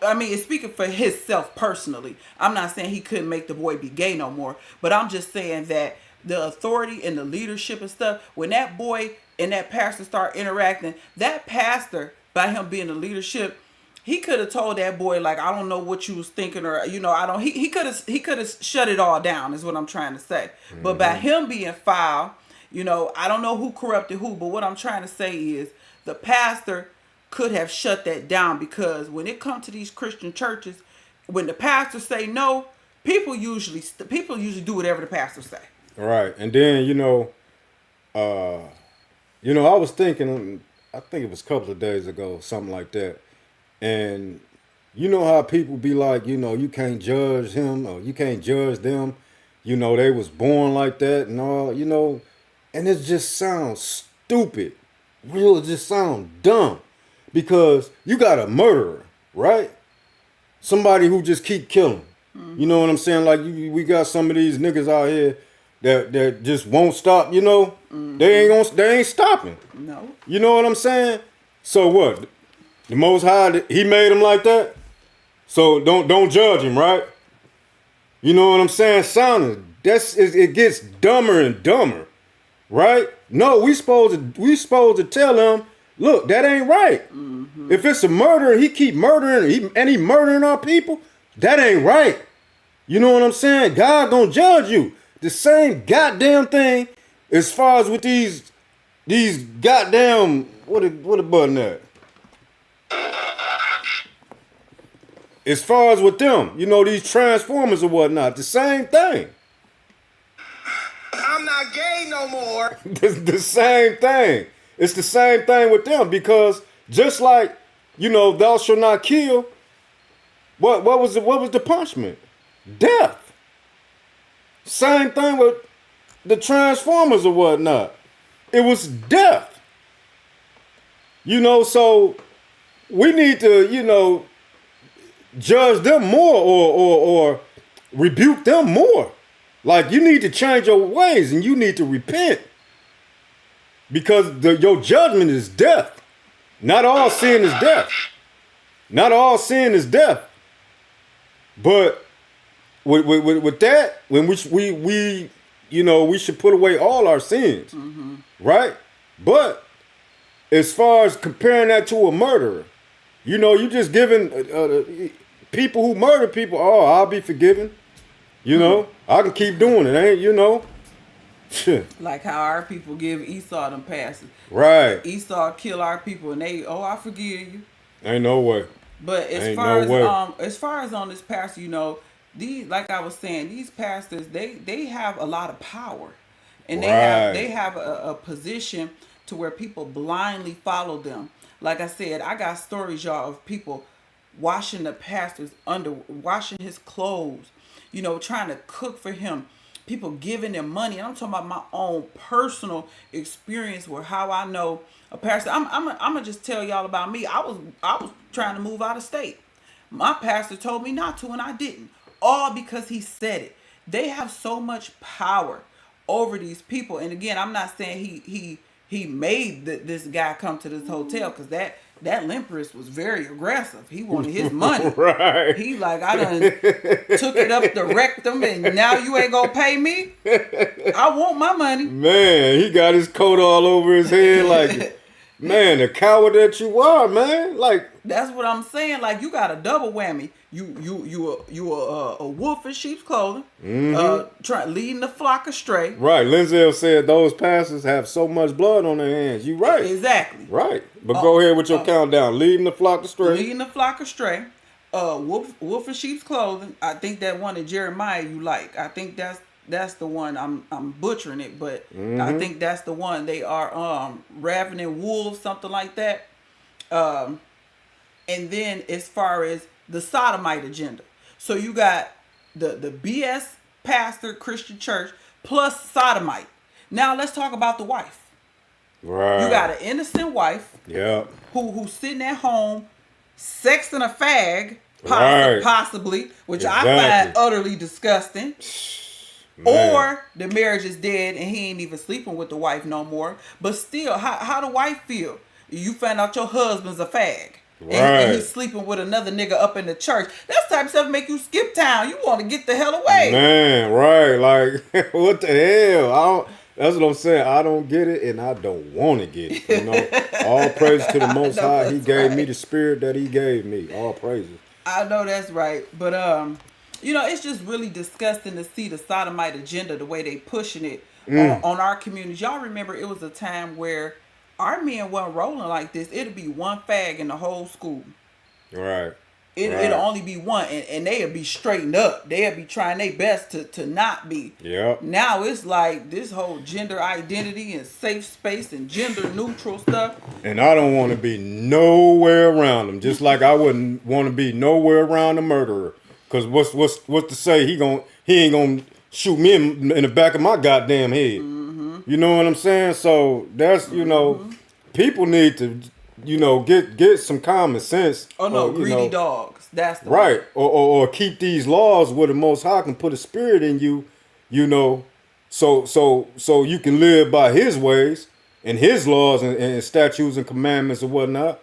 I mean, it's speaking for himself personally. I'm not saying he couldn't make the boy be gay no more, but I'm just saying that the authority and the leadership and stuff, when that boy and that pastor start interacting, that pastor, by him being the leadership, he could have told that boy, like, I don't know what you was thinking, or, you know, he could have shut it all down is what I'm trying to say. But by him being foul, you know, I don't know who corrupted who, but what I'm trying to say is, the pastor could have shut that down, because when it comes to these Christian churches, when the pastors say no, people usually do whatever the pastors say. Right. And then, I was thinking, I think it was a couple of days ago, something like that. And you know how people be like, you can't judge him or you can't judge them. They was born like that and all, and it just sounds stupid. It just sounds dumb, because you got a murderer, right? Somebody who just keep killing. You know what I'm saying? Like we got some of these niggas out here that just won't stop. They ain't stopping. No. You know what I'm saying? So what? The Most High, he made him like that. So don't judge him, right? You know what I'm saying? It gets dumber and dumber, right? No, we supposed to tell them, look, that ain't right. If it's a murderer, he keep murdering, he murdering our people, that ain't right. You know what I'm saying? God gonna judge you. The same goddamn thing as far as with these goddamn, what a button at? As far as with them, these transformers or whatnot, the same thing. I'm not gay no more. The same thing. It's the same thing with them, because just like, thou shalt not kill, what was the punishment? Death. Same thing with the transformers or whatnot. It was death. So we need to, judge them more or rebuke them more. Like, you need to change your ways and you need to repent, because your judgment is death. Not all sin is death. Not all sin is death. But with that, when we should put away all our sins, right? But as far as comparing that to a murderer, you just giving people who murder people, oh, I'll be forgiven. I can keep doing it, ain't. Like how our people give Esau them passes. Right. Esau kill our people and they, I forgive you. Ain't no way. But as far as on this pastor, these, like I was saying, these pastors, they have a lot of power, and they have a position to where people blindly follow them. Like I said, I got stories, y'all, of people washing the pastor's washing his clothes, trying to cook for him, people giving them money. And I'm talking about my own personal experience where how I know a pastor. I'm gonna just tell y'all about me. I was trying to move out of state. My pastor told me not to, and I didn't. All because he said it. They have so much power. over these people. And again, I'm not saying he made this guy come to this hotel, because that Lempress was very aggressive. He wanted his money. Right. He like, I done took it up the rectum, and now you ain't gonna pay me. I want my money. Man, he got his coat all over his head like, man, the coward that you are, man. Like, That's what I'm saying. Like, you got a double whammy. You a wolf in sheep's clothing, leading the flock astray. right. Lindsay said those pastors have so much blood on their hands. You right. Exactly. Right. But go ahead with your countdown. Leading the flock astray. Leading the flock astray. Wolf in sheep's clothing. I think that one in Jeremiah you like. I think that's the one. I'm butchering it, but I think that's the one. They are ravening wolves, something like that. And then as far as the sodomite agenda, so you got the BS pastor Christian church plus sodomite. Now let's talk about the wife. Right. You got an innocent wife. Yeah. Who's sitting at home sexting a fag, Right. possibly, which I Exactly. find utterly disgusting. Man. Or the marriage is dead and he ain't even sleeping with the wife no more. But still, how the wife feel? You find out your husband's a fag. And Right. he's sleeping with another nigga up in the church. That type of stuff make you skip town. You want to get the hell away. Man, right. Like, what the hell? That's what I'm saying. I don't get it, and I don't want to get it. You know, all praise to the Most No, High. He that's gave right. me the spirit that He gave me. All praises. I know that's right. But it's just really disgusting to see the sodomite agenda, the way they pushing it on our communities. Y'all remember it was a time where our men wasn't rolling like this. It'd be one fag in the whole school. Right. It'll only be one, and they'll be straightened up. They'll be trying their best to not be. Yep. Now it's like this whole gender identity and safe space and gender neutral stuff. And I don't want to be nowhere around them. Just like I wouldn't want to be nowhere around a murderer. Cause what's to say he ain't gonna shoot me in the back of my goddamn head. You know what I'm saying? So that's people need to get some common sense. Oh no, greedy dogs. That's the one. Right. Or keep these laws where the Most High can put a spirit in you, so you can live by His ways and His laws and statutes and commandments and whatnot.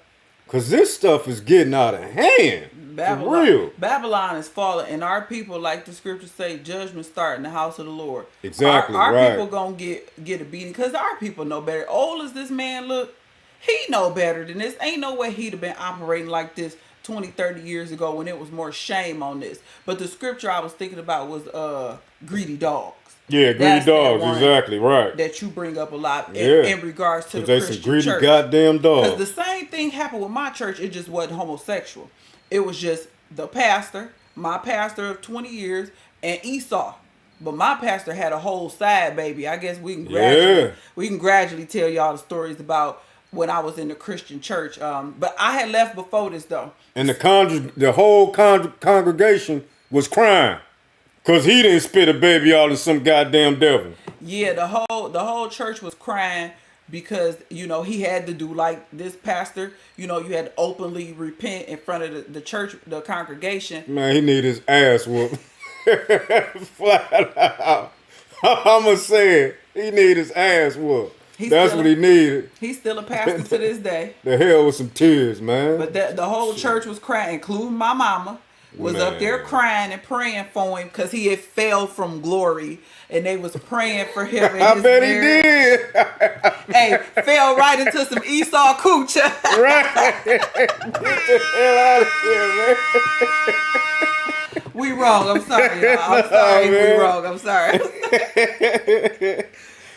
Cause this stuff is getting out of hand. For real. Babylon is falling, and our people, like the scriptures say, judgment start in the house of the Lord. Exactly, Our right. people gonna get a beating, because our people know better. Old as this man look, he know better than this. Ain't no way he'd have been operating like this 20, 30 years ago when it was more shame on this. But the scripture I was thinking about was greedy dogs. Yeah, greedy That's that dogs, one exactly, right. That you bring up a lot Yeah. in regards to the They Christian some greedy church. goddamn Because dogs. the same thing happened with my church. It just wasn't homosexual. It was just the pastor, my pastor of 20 years, and Esau. But my pastor had a whole side baby. I guess we can gradually tell y'all the stories about when I was in the Christian church. But I had left before this though. And the whole congregation was crying. Cause he didn't spit a baby out of some goddamn devil. Yeah, the whole church was crying because he had to do like this pastor. You had to openly repent in front of the church, the congregation. Man, he need his ass whooped. Flat out. I'ma say it. He need his ass whooped. That's what he needed. He's still a pastor to this day. The hell with some tears, man. But the whole church was crying, including my mama. Was up there crying and praying for him because he had fell from glory, and they was praying for him. And I bet he did. Hey, fell right into some Esau cooch. Right. Get the hell out of here, man. We wrong. I'm sorry. Y'all. I'm sorry. We wrong. I'm sorry.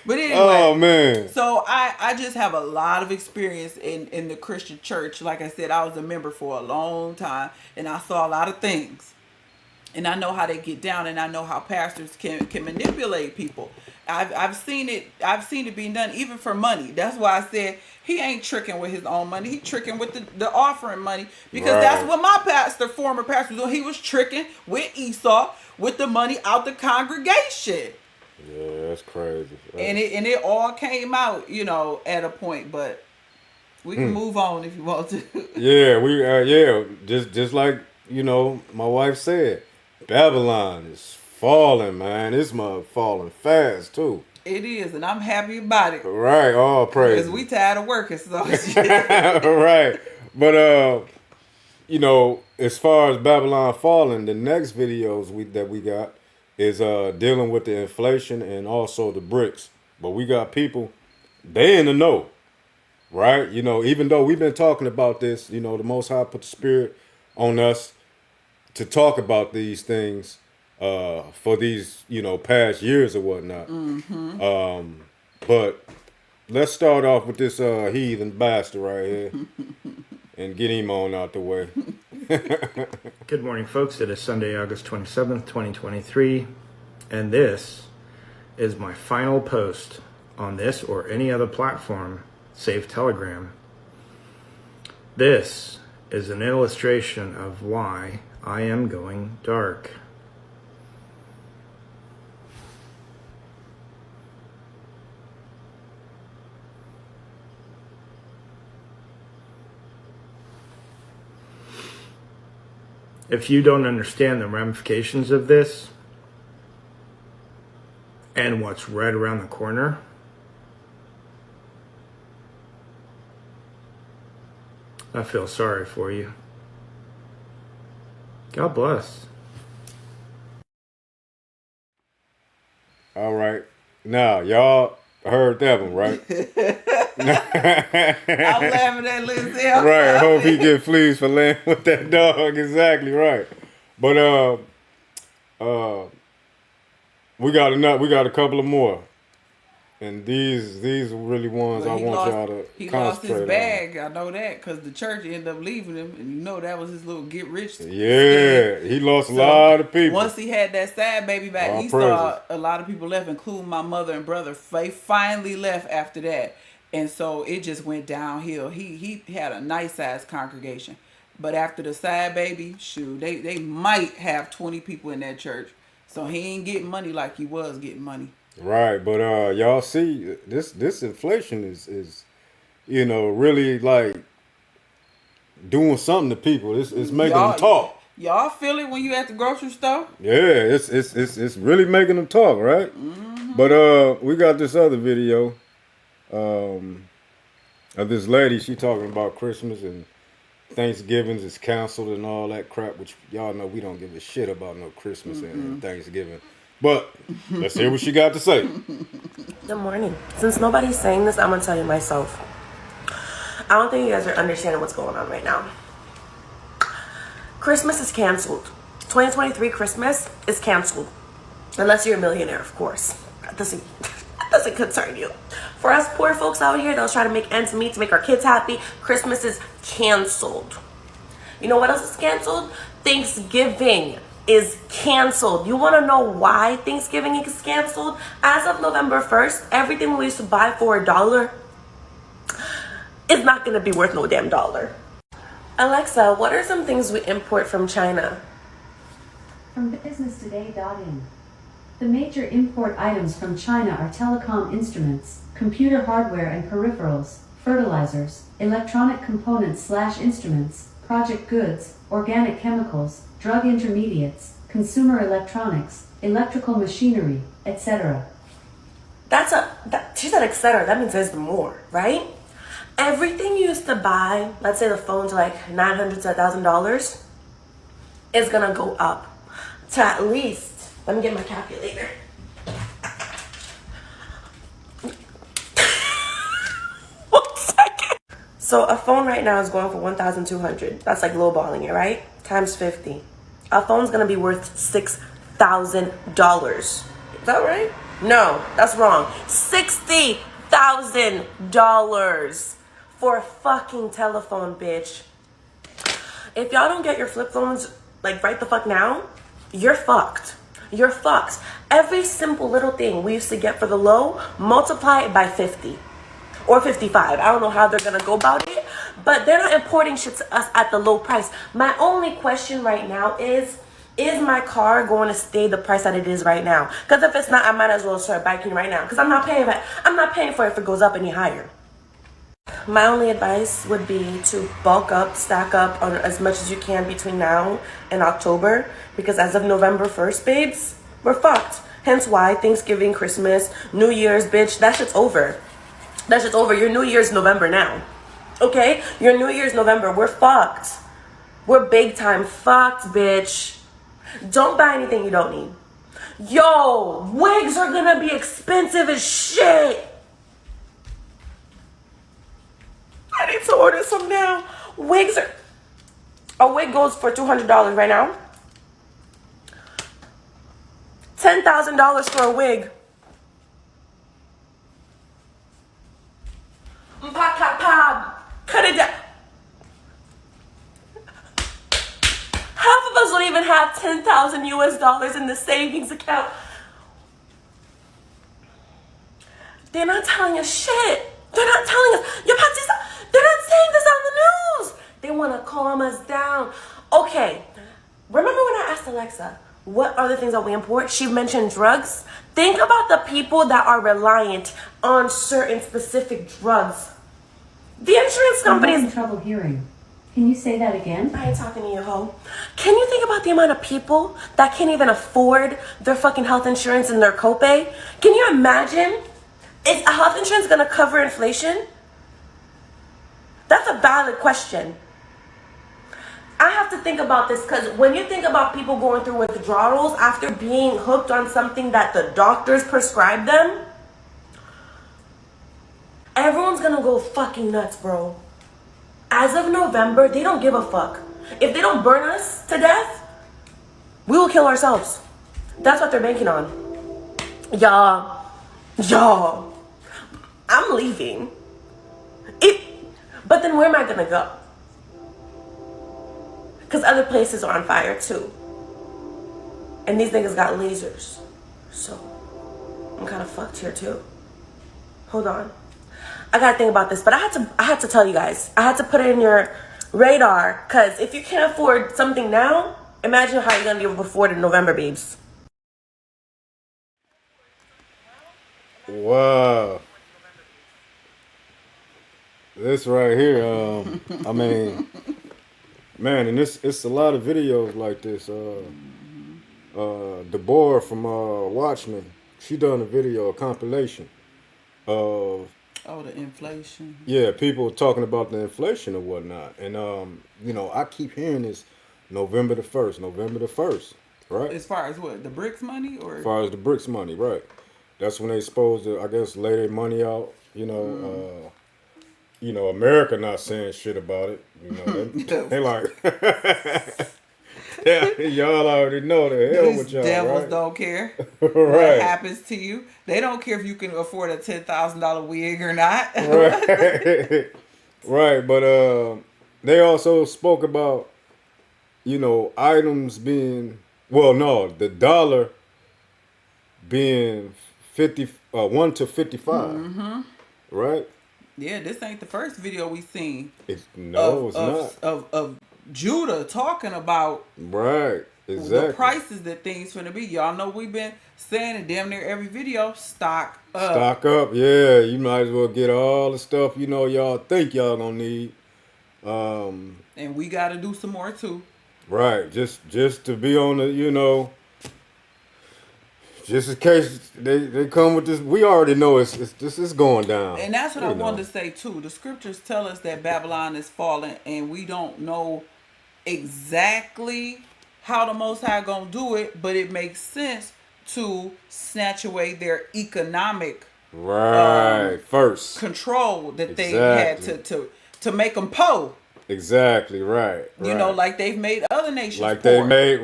But anyway, Oh man. so I just have a lot of experience in the Christian church. Like I said, I was a member for a long time, and I saw a lot of things. And I know how they get down, and I know how pastors can manipulate people. I've seen it being done even for money. That's why I said he ain't tricking with his own money. He tricking with the offering money, because Right. that's what my former pastor was doing. He was tricking with Esau with the money out the congregation. Yeah, that's crazy. And it all came out, at a point, but we can move on if you want to. Yeah, just like my wife said, Babylon is falling, man. This mother falling fast too. It is, and I'm happy about it. Right, all praise. Because we tired of working, so Right. But you know, as far as Babylon Falling, the next videos that we got is dealing with the inflation and also the bricks. But we got people, they in the know, right? You know, even though we've been talking about this, you know, the Most High put the spirit on us to talk about these things for these, you know, past years or whatnot. But let's start off with this heathen bastard right here and get him on out the way. Good morning, folks. It is Sunday, August 27th, 2023, and this is my final post on this or any other platform, save Telegram. This is an illustration of why I am going dark. If you don't understand the ramifications of this and what's right around the corner, I feel sorry for you. God bless. All right. Now, y'all heard that one, right? I'm laughing at Lizelle. Right. I hope he get fleas for laying with that dog. Exactly right. But we got a couple of more, and these are really ones Well, I want y'all to he lost his concentrate bag. I know that because the church ended up leaving him, and you know that was his little get rich. on. Yeah, he lost a lot of people. Once he had that sad baby back, All he saw praises. a lot of people left, including my mother and brother. They finally left after that, and so it just went downhill. He had a nice sized congregation, but after the sad baby, shoot, they might have 20 people in that church. So he ain't getting money like he was getting money. Right, but y'all see this inflation is you know really like doing something to people. It's making them talk. Y'all feel it when you at the grocery store? Yeah, it's really making them talk, right? But we got this other video of this lady. She talking about Christmas and Thanksgiving is canceled and all that crap, which y'all know we don't give a shit about no Christmas and Thanksgiving. But let's hear what she got to say. Good morning. Since nobody's saying this, I'm gonna tell you myself. I don't think you guys are understanding what's going on right now. Christmas is canceled. 2023 Christmas is canceled. Unless you're a millionaire, of course. That doesn't concern you. For us poor folks out here that was trying to make ends meet to make our kids happy, Christmas is canceled. You know what else is canceled? Thanksgiving is canceled. You want to know why Thanksgiving is canceled? As of November 1st, everything we used to buy for $1 is not going to be worth no damn dollar. Alexa, what are some things we import from China? From businesstoday.in. The major import items from China are telecom instruments, computer hardware and peripherals, fertilizers, electronic components/instruments, project goods, organic chemicals, drug intermediates, consumer electronics, electrical machinery, etc. She said etc. That means there's more, right? Everything you used to buy, let's say the phone's like $900 to $1,000, is gonna go up to at least, let me get my calculator. One second. So a phone right now is going for $1,200. That's like lowballing it, right? Times 50. A phone's gonna be worth $6,000. Is that right? No, that's wrong. $60,000 for a fucking telephone, bitch. If y'all don't get your flip phones like right the fuck now, you're fucked. You're fucked. Every simple little thing we used to get for the low, multiply it by 50 or 55. I don't know how they're gonna go about it, but they're not importing shit to us at the low price. My only question right now is my car going to stay the price that it is right now? Because if it's not, I might as well start biking right now. Because I'm not paying for it if it goes up any higher. My only advice would be to bulk up, stack up on as much as you can between now and October. Because as of November 1st, babes, we're fucked. Hence why Thanksgiving, Christmas, New Year's, bitch, that shit's over. That shit's over. Your New Year's November now. Okay? Your New Year's November. We're fucked. We're big time fucked, bitch. Don't buy anything you don't need. Yo, wigs are gonna be expensive as shit. I need to order some now. A wig goes for $200 right now. $10,000 for a wig. Cut it down. Half of us don't even have 10,000 US dollars in the savings account. They're not telling us shit. They're not telling us. They're not saying this on the news. They want to calm us down. Okay. Remember when I asked Alexa, what are the things that we import? She mentioned drugs. Think about the people that are reliant on certain specific drugs. The insurance companies. I'm having trouble hearing. Can you say that again? I ain't talking to you, ho. Can you think about the amount of people that can't even afford their fucking health insurance and their copay? Can you imagine? Is health insurance gonna cover inflation? That's a valid question. I have to think about this because when you think about people going through withdrawals after being hooked on something that the doctors prescribe them, everyone's gonna go fucking nuts, bro. As of November, they don't give a fuck. If they don't burn us to death, we will kill ourselves. That's what they're banking on. Y'all, I'm leaving. But then where am I gonna go? Because other places are on fire too. And these niggas got lasers. So, I'm kind of fucked here too. Hold on. I gotta think about this, but I had to tell you guys. I had to put it in your radar, because if you can't afford something now, imagine how you're gonna be able to afford it in November, babes. Wow. This right here, I mean, man, and it's a lot of videos like this. Deborah from Watchmen, she done a video, a compilation of the inflation. Yeah, people talking about the inflation or whatnot. And you know, I keep hearing this November the 1st, right? As far as what, the BRICS money or As far as the BRICS money, right. That's when they supposed to, I guess, lay their money out, America not saying shit about it. You know, they like yeah, y'all already know the hell with y'all. Devils right? don't care right. what happens to you. They don't care if you can afford a $10,000 wig or not. right. Right, but they also spoke about, items being, the dollar being 1 to 55. Mm-hmm. Right? Yeah, this ain't the first video we seen. It's not. Of Judah talking about right, exactly the prices that things finna be. Y'all know we've been saying in damn near every video, stock up. Stock up, yeah. You might as well get all the stuff y'all think y'all gonna need. And we gotta do some more too. Right, just to be on the, just in case they come with this, we already know this is going down. And that's what I wanted to say too. The scriptures tell us that Babylon is falling, and we don't know exactly how the Most High gonna do it, but it makes sense to snatch away their economic first control that they had to make them poor. Exactly right. You know, like they've made other nations like poor. They made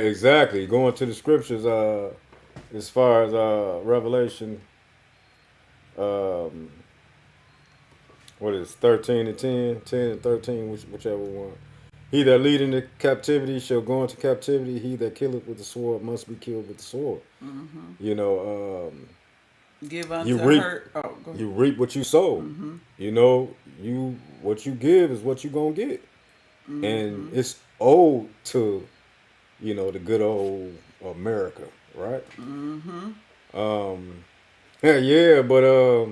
exactly. Going to the scriptures, as far as Revelation, what is 13 and 10, 10 and 13, whichever one. He that lead into captivity shall go into captivity. He that killeth with the sword must be killed with the sword. Mm-hmm. Give unto her. You reap what you sow. Mm-hmm. What you give is what you gonna get, mm-hmm. and it's owed to, the good old America, right? Mm-hmm. But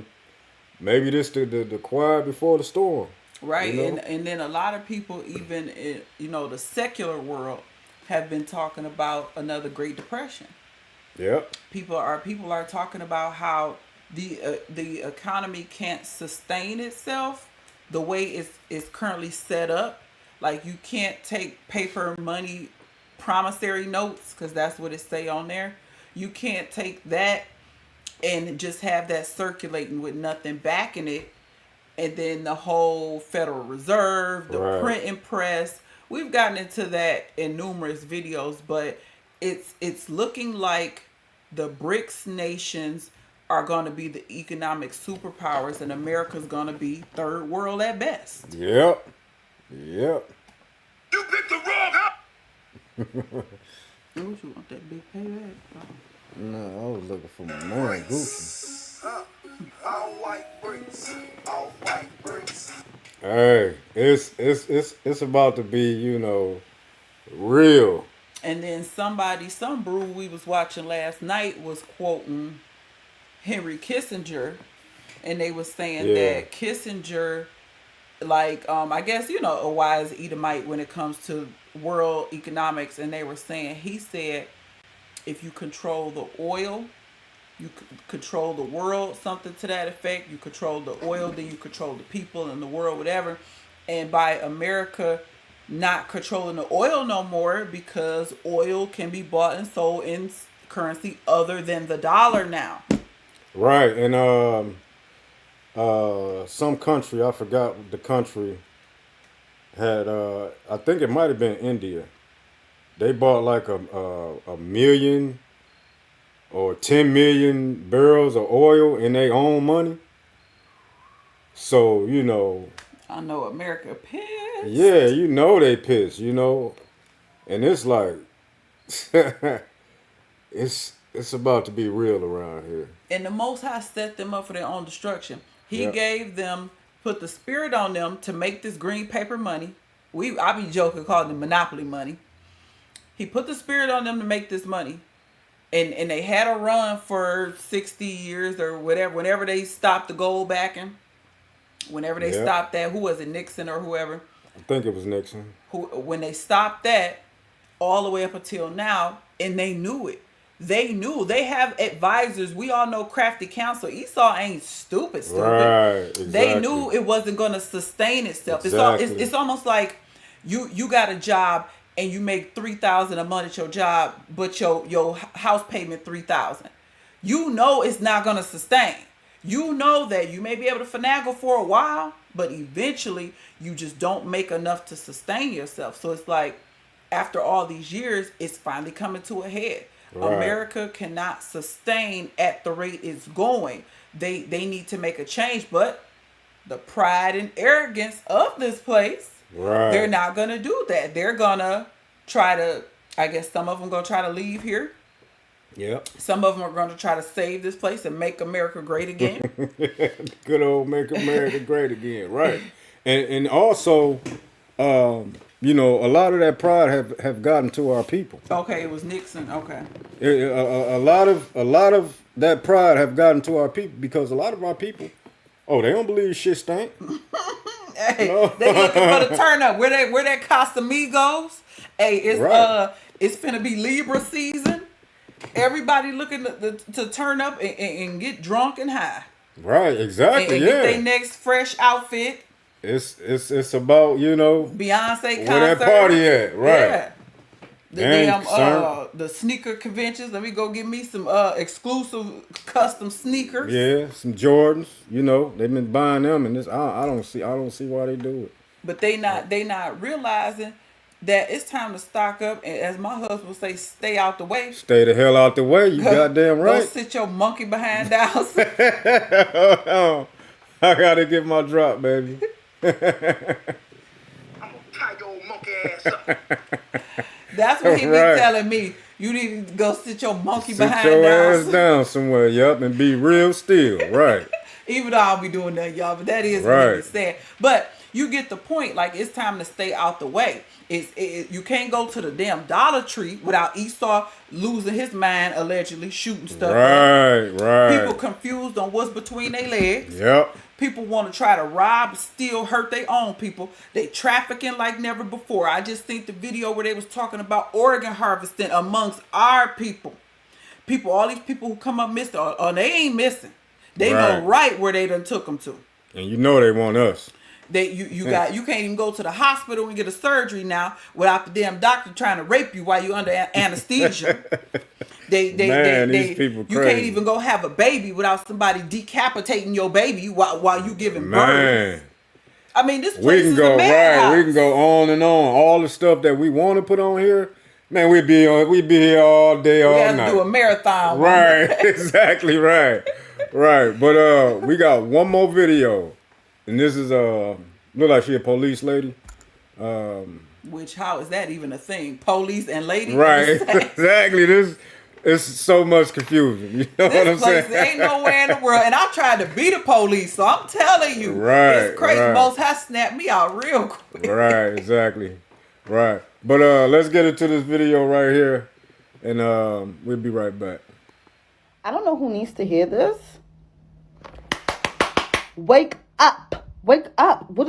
maybe this the quiet before the storm. Right, and then a lot of people, even in, the secular world, have been talking about another Great Depression. Yep. People are talking about how the economy can't sustain itself the way it's currently set up. Like you can't take paper money promissory notes, because that's what it say on there. You can't take that and just have that circulating with nothing backing it. And then the whole Federal Reserve, the Right. printing press. We've gotten into that in numerous videos, but it's looking like the BRICS nations are going to be the economic superpowers, and America's going to be third world at best. Yep. Yep. You picked the wrong house. What you want that big payback? No, I was looking for my man Gucci. All white bricks. All white bricks. Hey, it's about to be, you know, real. And then some brew we was watching last night was quoting Henry Kissinger, and they was saying that Kissinger, like, I guess, you know, a wise Edomite when it comes to world economics, and they were saying, he said, if you control the oil, you control the world, something to that effect. You control the oil, then you control the people in the world, whatever. And by America not controlling the oil no more, because oil can be bought and sold in currency other than the dollar now. Right, and some country, I forgot the country, had I think it might have been India. They bought like a million or 10 million barrels of oil in their own money. So, you know, I know America pissed. yeah, you know they pissed, you know. And it's like it's about to be real around here. And the Most High set them up for their own destruction. He Yep. gave them, put the spirit on them to make this green paper money. I be joking, calling it monopoly money. He put the spirit on them to make this money. And they had a run for 60 years or whatever. Whenever they stopped the gold backing, whenever they Yep. stopped that, who was it, Nixon or whoever? I think it was Nixon. When they stopped that, all the way up until now, and they knew it. They knew. They have advisors. We all know crafty counsel. Esau ain't stupid. Right, They exactly. knew it wasn't going to sustain itself. Exactly. It's almost like you got a job and you make $3,000 a month at your job, but your house payment $3,000. You know it's not going to sustain. You know that you may be able to finagle for a while, but eventually you just don't make enough to sustain yourself. So it's like, after all these years, it's finally coming to a head. Right. America cannot sustain at the rate it's going. They need to make a change, but the pride and arrogance of this place, Right. they're not going to do that. They're going to try to, I guess some of them going to try to leave here. Yep. Some of them are going to try to save this place and make America great again. Good old make America great again, right? And also, you know, a lot of that pride have gotten to our people. Okay, it was Nixon. Okay. A lot of that pride have gotten to our people because a lot of our people, they don't believe shit stink. Hey, they looking for the turn up. Where that Casamigos? Hey, it's finna be Libra season. Everybody looking to turn up and get drunk and high. Right, exactly. And yeah. get their next fresh outfit. It's about, you know, Beyonce concert. where that party at, right? Yeah. The Dang, damn the sneaker conventions. Let me go get me some exclusive custom sneakers. Yeah, some Jordans. You know, they've been buying them, and I don't see why they do it. But they not realizing that it's time to stock up, and as my husband would say, stay out the way. Stay the hell out the way. You goddamn right. Don't sit your monkey behind the house. I gotta get my drop, baby. I'm gonna tie your old monkey ass up. That's what he Right. been telling me. You need to go sit your monkey Sit behind your the ass house. down somewhere, yup, and be real still, right? Even though I'll be doing that, y'all, but that is Right. what he said. But you get the point. Like, it's time to stay out the way. You can't go to the damn Dollar Tree without Esau losing his mind, allegedly shooting stuff. Right. People confused on what's between their legs. Yep. People want to try to rob, steal, hurt their own people. They trafficking like never before. I just seen the video where they was talking about organ harvesting amongst our people. all these people who come up missing, or they ain't missing. They Right. know right where they done took them to. And you know they want us. You can't even go to the hospital and get a surgery now without the damn doctor trying to rape you while you're under anesthesia. These people you crazy. can't even go have a baby without somebody decapitating your baby while you giving birth. Man. I mean, this place We can is go a madhouse. We can go on and on. All the stuff that we want to put on here, man. We'd be here all day, all We have night. to do a marathon. Right, exactly right, right. But we got one more video, and this is look like she a police lady. Which, how is that even a thing? Police and lady? Right, exactly. This is so much confusion. You know what I'm This place saying? ain't nowhere in the world, and I tried to be the police, so I'm telling you, Right, it's crazy. right. Most has snapped me out real quick. Right, exactly. Right. But let's get into this video right here, and we'll be right back. I don't know who needs to hear this. Wake up. Wake up. What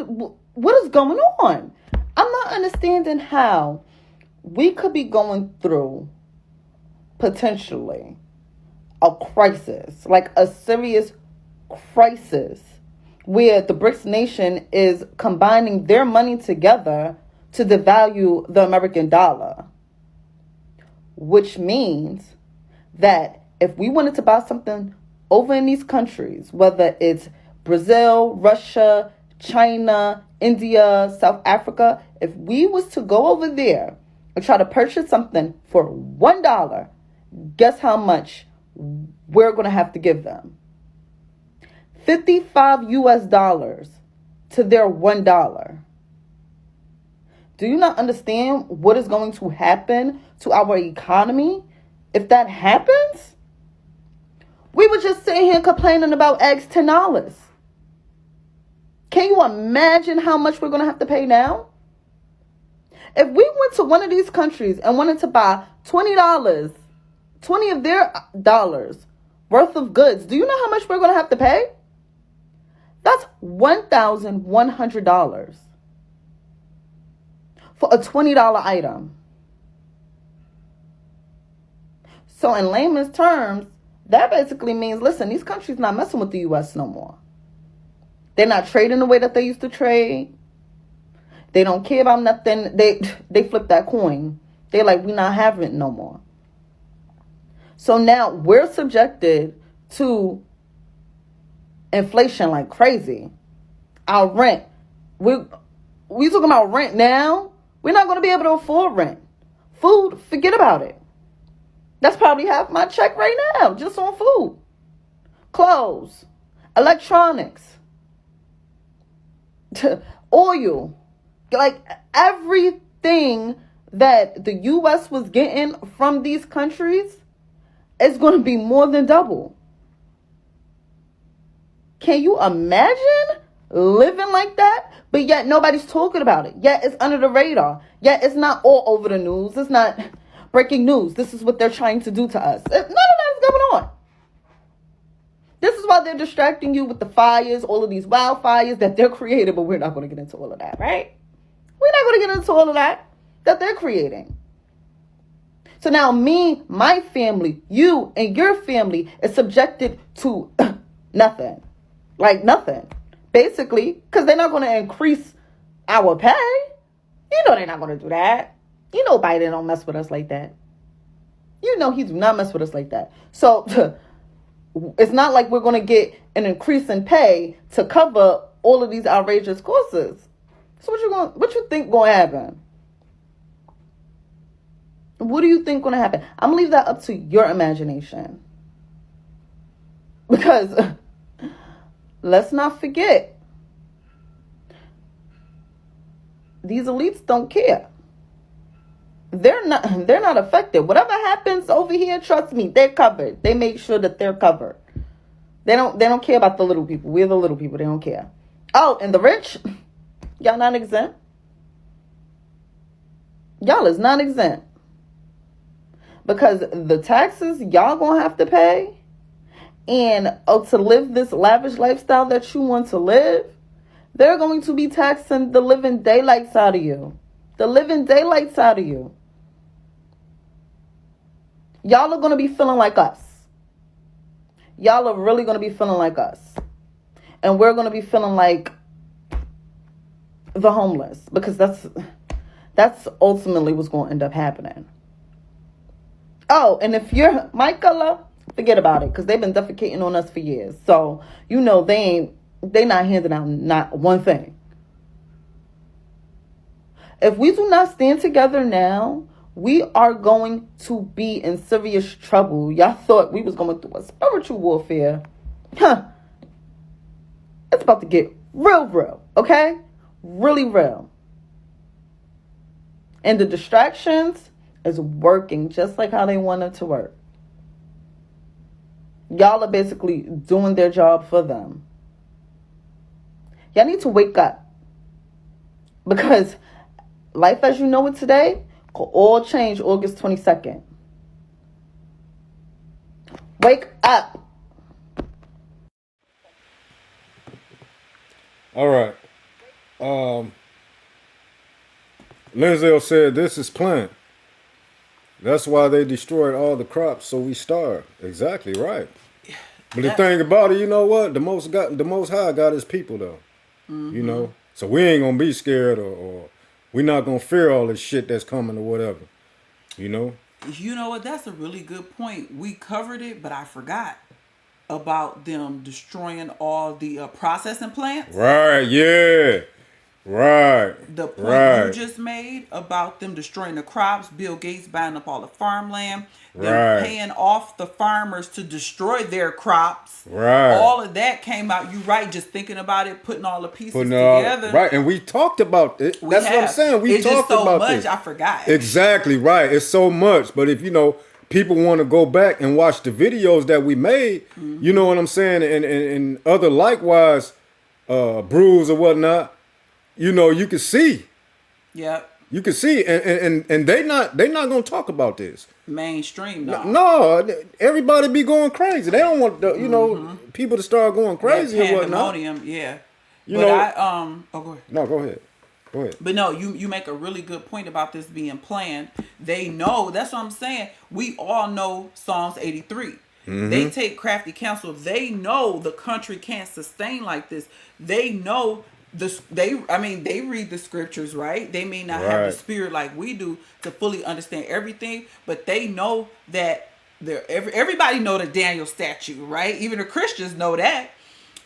is going on? I'm not understanding how we could be going through potentially a crisis, like a serious crisis, where the BRICS nation is combining their money together to devalue the American dollar, which means that if we wanted to buy something over in these countries, whether it's Brazil, Russia, China, India, South Africa, if we was to go over there and try to purchase something for $1, guess how much we're going to have to give them? $55 to their $1. Do you not understand what is going to happen to our economy if that happens? We were just sitting here complaining about eggs $10. Can you imagine how much we're going to have to pay now? If we went to one of these countries and wanted to buy $20, 20 of their dollars worth of goods, do you know how much we're going to have to pay? That's $1,100 for a $20 item. So in layman's terms, that basically means, listen, these countries not messing with the U.S. no more. They're not trading the way that they used to trade. They don't care about nothing. They flip that coin. They're like, we not having it no more. So now we're subjected to inflation like crazy. Our rent. We talking about rent now. We're not going to be able to afford rent. Food, forget about it. That's probably half my check right now, just on food. Clothes, electronics, oil, like everything that the U.S. was getting from these countries is going to be more than double. Can you imagine living like that? But yet nobody's talking about it. Yet it's under the radar. Yet it's not all over the news. It's not breaking news. This is what they're trying to do to us. None of that is going on. This is why they're distracting you with the fires, all of these wildfires that they're creating, but we're not going to get into all of that, right? We're not going to get into all of that they're creating. So now me, my family, you and your family is subjected to nothing. Like nothing. Basically, because they're not going to increase our pay. You know they're not going to do that. You know Biden don't mess with us like that. You know he do not mess with us like that. So it's not like we're going to get an increase in pay to cover all of these outrageous costs. So what you think going to happen? What do you think going to happen? I'm going to leave that up to your imagination. Because let's not forget, these elites don't care. They're not affected. Whatever happens over here, trust me, they're covered. They make sure that they're covered. They don't care about the little people. We're the little people. They don't care. Oh, and the rich, y'all not exempt. Y'all is not exempt. Because the taxes y'all gonna have to pay, and to live this lavish lifestyle that you want to live, they're going to be taxing the living daylights out of you. The living daylights out of you. Y'all are going to be feeling like us. Y'all are really going to be feeling like us. And we're going to be feeling like the homeless, because that's ultimately what's going to end up happening. Oh, and if you're my color, forget about it, because they've been defecating on us for years. So, you know, they not handing out not one thing. If we do not stand together now, we are going to be in serious trouble. Y'all thought we was going through a spiritual warfare. Huh. It's about to get real, okay? Really real. And the distractions is working just like how they want it to work. Y'all are basically doing their job for them. Y'all need to wake up. Because life as you know it today could all change August 22nd. Wake up. All right. Linzel said this is planned. That's why they destroyed all the crops, so we starved. Exactly right. But the thing about it, you know what? The most high got his people though. Mm-hmm. You know? So we ain't gonna be scared or we're not gonna fear all this shit that's coming or whatever. You know? You know what? That's a really good point. We covered it, but I forgot about them destroying all the processing plants. Right, yeah. Right. The point you just made about them destroying the crops, Bill Gates buying up all the farmland, them paying off the farmers to destroy their crops. Right. All of that came out. You right, just thinking about it, putting all the pieces together. Right, and we talked about it. That's what I'm saying. We talked about this. I forgot. Exactly right. It's so much. But if you know, people want to go back and watch the videos that we made, you know what I'm saying, and other likewise brews or whatnot. You know, you can see. Yep. You can see, and they not gonna talk about this. Mainstream, no. Everybody be going crazy. They don't want the, you know, people to start going crazy and whatnot. Yeah. Go ahead. Go ahead. No, go ahead. Go ahead. But no, you make a really good point about this being planned. They know. That's what I'm saying. We all know Psalms 83. Mm-hmm. They take crafty counsel. They know the country can't sustain like this. They know. They read the scriptures, right? They may not have the spirit like we do to fully understand everything, but they know that everybody know the Daniel statue, right? Even the Christians know that.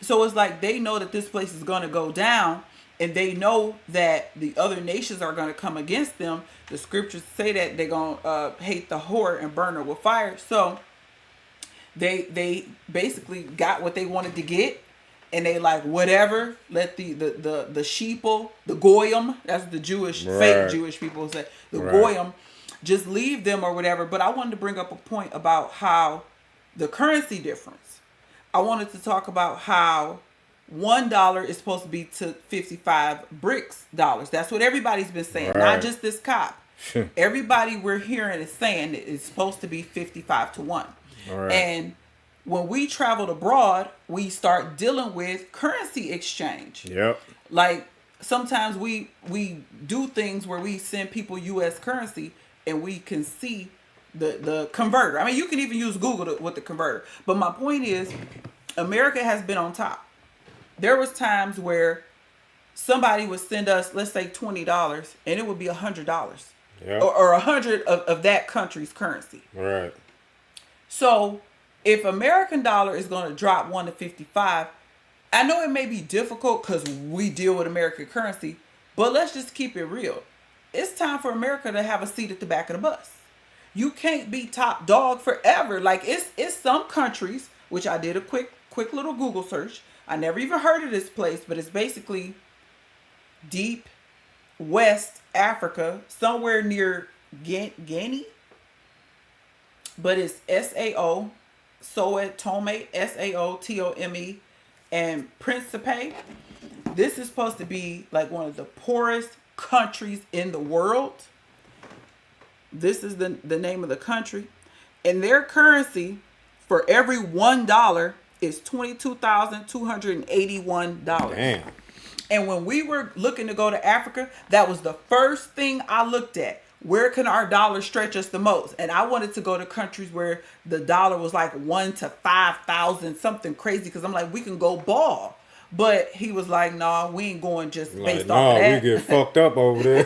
So it's like they know that this place is going to go down, and they know that the other nations are going to come against them. The scriptures say that they're going to hate the whore and burn her with fire. So they basically got what they wanted to get. And they like, whatever, let the sheeple, the goyim, that's the Jewish, fake Jewish people say, the goyim, just leave them or whatever. But I wanted to bring up a point about how the currency difference. I wanted to talk about how $1 is supposed to be to 55 BRICS dollars. That's what everybody's been saying, not just this cop. Everybody we're hearing is saying that it's supposed to be 55 to 1. And when we traveled abroad, we start dealing with currency exchange. Yep. Like sometimes we do things where we send people U.S. currency and we can see the converter. I mean, you can even use Google with the converter. But my point is, America has been on top. There was times where somebody would send us, let's say $20, and it would be $100. Yep. Or 100 of that country's currency. Right. So if American dollar is going to drop 1 to 55, I know it may be difficult because we deal with American currency, but let's just keep it real. It's time for America to have a seat at the back of the bus. You can't be top dog forever. Like it's some countries, which I did a quick little Google search. I never even heard of this place, but it's basically deep West Africa, somewhere near Guinea. But it's SAO. Sao Tome, Saotome, and Principe. This is supposed to be like one of the poorest countries in the world. This is the name of the country. And their currency for every $1 is $22,281. Damn. And when we were looking to go to Africa, that was the first thing I looked at. where can our dollar stretch us the most? And I wanted to go to countries where the dollar was like 1 to 5,000, something crazy, because I'm like, we can go ball. But he was like, nah, we ain't going just based off of that. We get fucked up over there.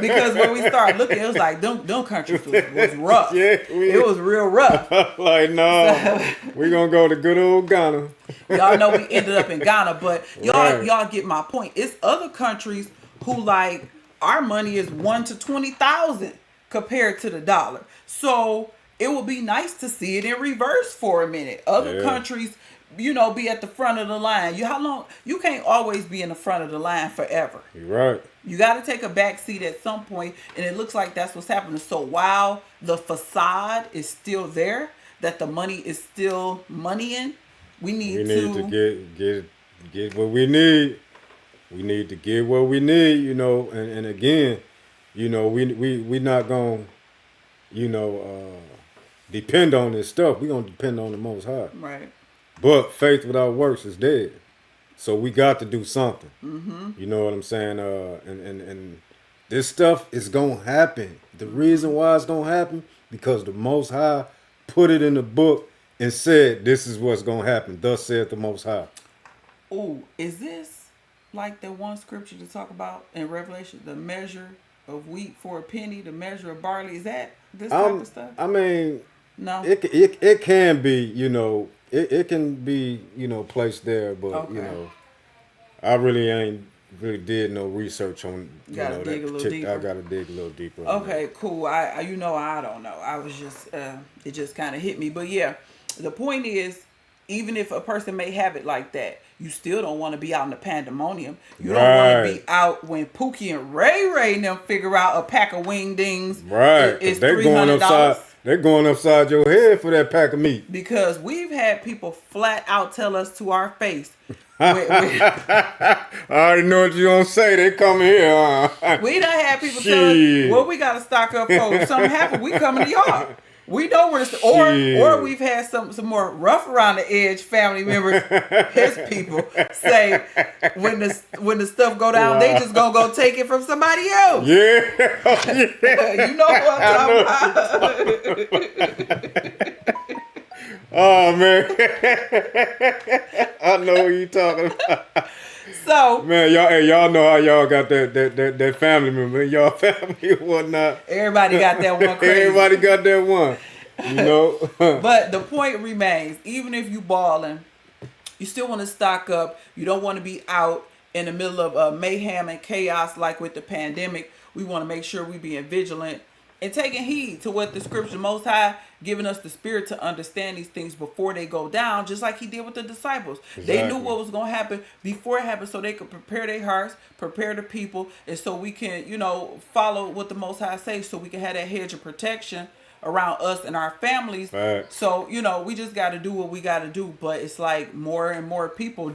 Because when we started looking, it was like, them countries was rough. It was real rough. Like, no, we gonna go to good old Ghana. Y'all know we ended up in Ghana, but y'all get my point. It's other countries who like, our money is 1 to 20,000 compared to the dollar. So it would be nice to see it in reverse for a minute. Other countries, you know, be at the front of the line. You can't always be in the front of the line forever. You're right. You got to take a back seat at some point, and it looks like that's what's happening. So while the facade is still there, that the money is still moneying, we need to get what we need. We need to get what we need, you know, and again, you know, we not gonna, you know, depend on this stuff. We gonna depend on the Most High. Right. But faith without works is dead. So we got to do something. Mm-hmm. You know what I'm saying? And this stuff is gonna happen. The reason why it's gonna happen, because the Most High put it in the book and said, this is what's gonna happen. Thus saith the Most High. Oh, is this like that one scripture to talk about in Revelation, the measure of wheat for a penny, the measure of barley? Is that this type of stuff? I mean, no. It can be, you know, it can be, you know, placed there, but you know, I really ain't did no research on you know, dig a little deeper. I gotta dig a little deeper. Okay, cool. I you know, I don't know. I was just it just kind of hit me. But yeah, the point is, even if a person may have it like that, you still don't want to be out in the pandemonium. You don't want to be out when Pookie and Ray and them figure out a pack of wingdings. Right. Is they're going upside. They're going upside your head for that pack of meat. Because we've had people flat out tell us to our face. I already know what you're gonna say. They come here. We done had people tell us, well, we got to stock up for. If something happened, we come in the yard. We know where to, or we've had some more rough around the edge family members, his people say when the stuff go down, they just gonna go take it from somebody else. Yeah. You know what I'm talking about. Oh man, I know what you're talking about. So man, y'all know how y'all got that family member in y'all family and whatnot. Everybody got that one crazy. Everybody got that one, you know. But the point remains, even if you balling, you still want to stock up. You don't want to be out in the middle of mayhem and chaos like with the pandemic. We want to make sure we being vigilant and taking heed to what the scripture Most High giving us the spirit to understand these things before they go down, just like he did with the disciples. Exactly. They knew what was going to happen before it happened, so they could prepare their hearts, prepare the people, and so we can, you know, follow what the Most High says, so we can have that hedge of protection around us and our families. Right. So, you know, we just got to do what we got to do. But it's like more and more people.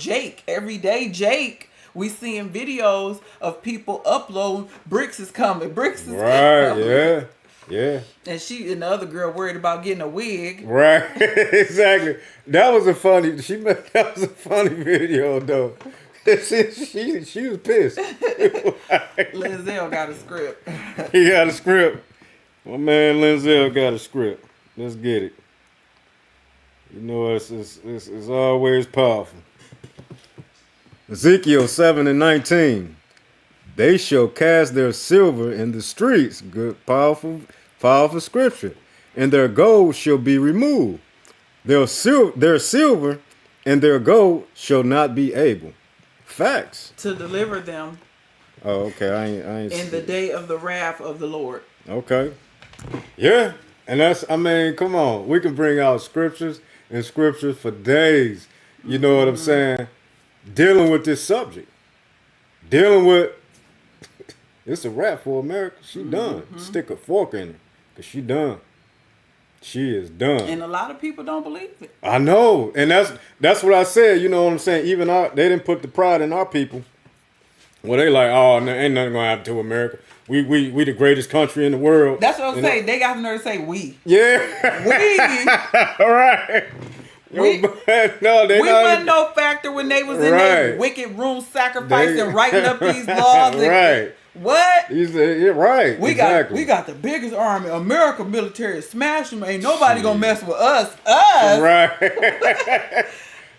Every day, we seeing videos of people uploading, bricks is coming, bricks is coming. Yeah. And the other girl worried about getting a wig. Right, exactly. That was a funny video though. She was pissed. Linzel got a script. He got a script. My man Linzel got a script. Let's get it. You know, it's always powerful. Ezekiel 7:19. They shall cast their silver in the streets. Good, powerful scripture. And their gold shall be removed. Their silver and their gold shall not be able. Facts. To deliver them. Oh, okay. I ain't in the day of the wrath of the Lord. Okay. Yeah. And come on. We can bring out scriptures and scriptures for days. You know what I'm saying? Dealing with this subject. Dealing with it's a wrap for America. She done. Stick a fork in her. Because she done. She is done. And a lot of people don't believe it. I know. And that's what I said. You know what I'm saying? Even they didn't put the pride in our people. Well, they like, oh, no, ain't nothing going to happen to America. We the greatest country in the world. That's what I'm saying. They got the nerve to say we. Yeah. We. All right. We wasn't no factor when they was in their wicked room sacrificing, writing up these laws. What? He said, yeah, right. We exactly. got the biggest army. America military smash them. Ain't nobody gonna mess with us. Us. Right.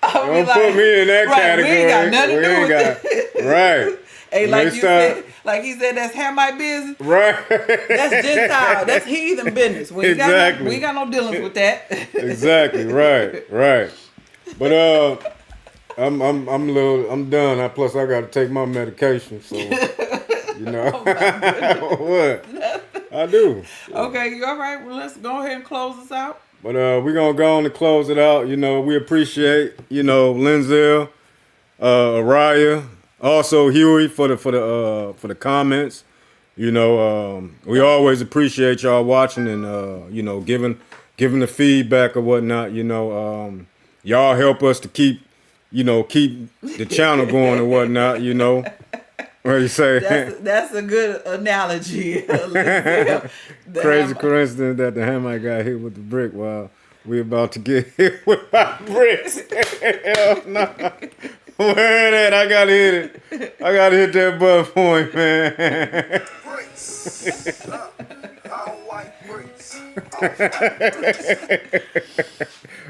Don't put me in that category. We ain't got nothing to do with it. Right. Hey, like you said, like he said, that's Hamite business. Right. That's Gentile. That's heathen business. We ain't Exactly. we ain't got no dealings with that. Exactly. Right. Right. But I'm done. Plus I got to take my medication, so you know what I do. Okay, you all right? Well, let's go ahead and close this out. But we're gonna go on and close it out. You know, we appreciate Linzel, Araya, also Huey for the comments. You know, we always appreciate y'all watching and giving the feedback or whatnot. You know, y'all help us to keep the channel going and whatnot. You know, what do you say? That's a good analogy. Crazy coincidence that the Hamite got hit with the brick while we about to get hit with our bricks. Hell no. Where that? I gotta hit it. I gotta hit that butt point, man. Bricks. All white bricks.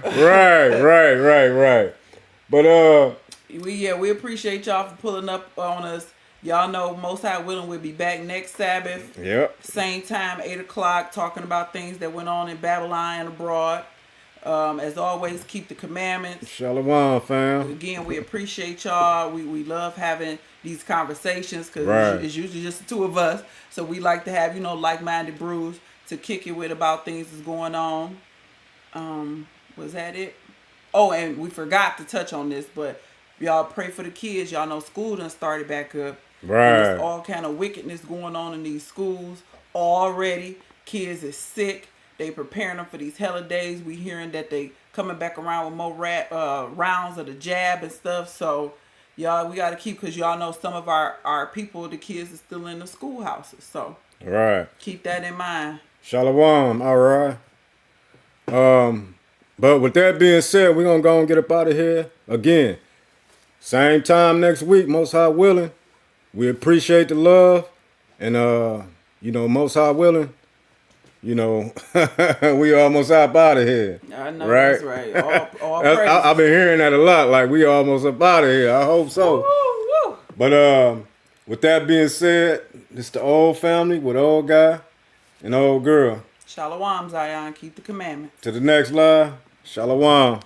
Right. But we appreciate y'all for pulling up on us. Y'all know Most High willing, we'll be back next Sabbath. Yep. Same time, 8 o'clock, talking about things that went on in Babylon and abroad. As always, keep the commandments. Shalom, fam. Again, we appreciate y'all. We love having these conversations because it's usually just the two of us. So we like to have, like-minded brews to kick it with about things that's going on. Was that it? Oh, and we forgot to touch on this, but y'all pray for the kids. Y'all know school done started back up. Right. And there's all kind of wickedness going on in these schools already. Kids is sick. They preparing them for these holidays. We hearing that they coming back around with more rounds of the jab and stuff. So y'all, we got to keep, because y'all know some of our people, the kids are still in the schoolhouses. So keep that in mind. Shalom, all right. But with that being said, we're going to go and get up out of here. Again, same time next week, Most High willing. We appreciate the love. And, Most High willing, we almost up out of here. I know, right? That's right. All praise. I've been hearing that a lot. Like, we almost up out of here. I hope so. Woo, woo. But with that being said, it's the old family with old guy and old girl. Shalom, Zion. Keep the commandments. To the next live, shalom.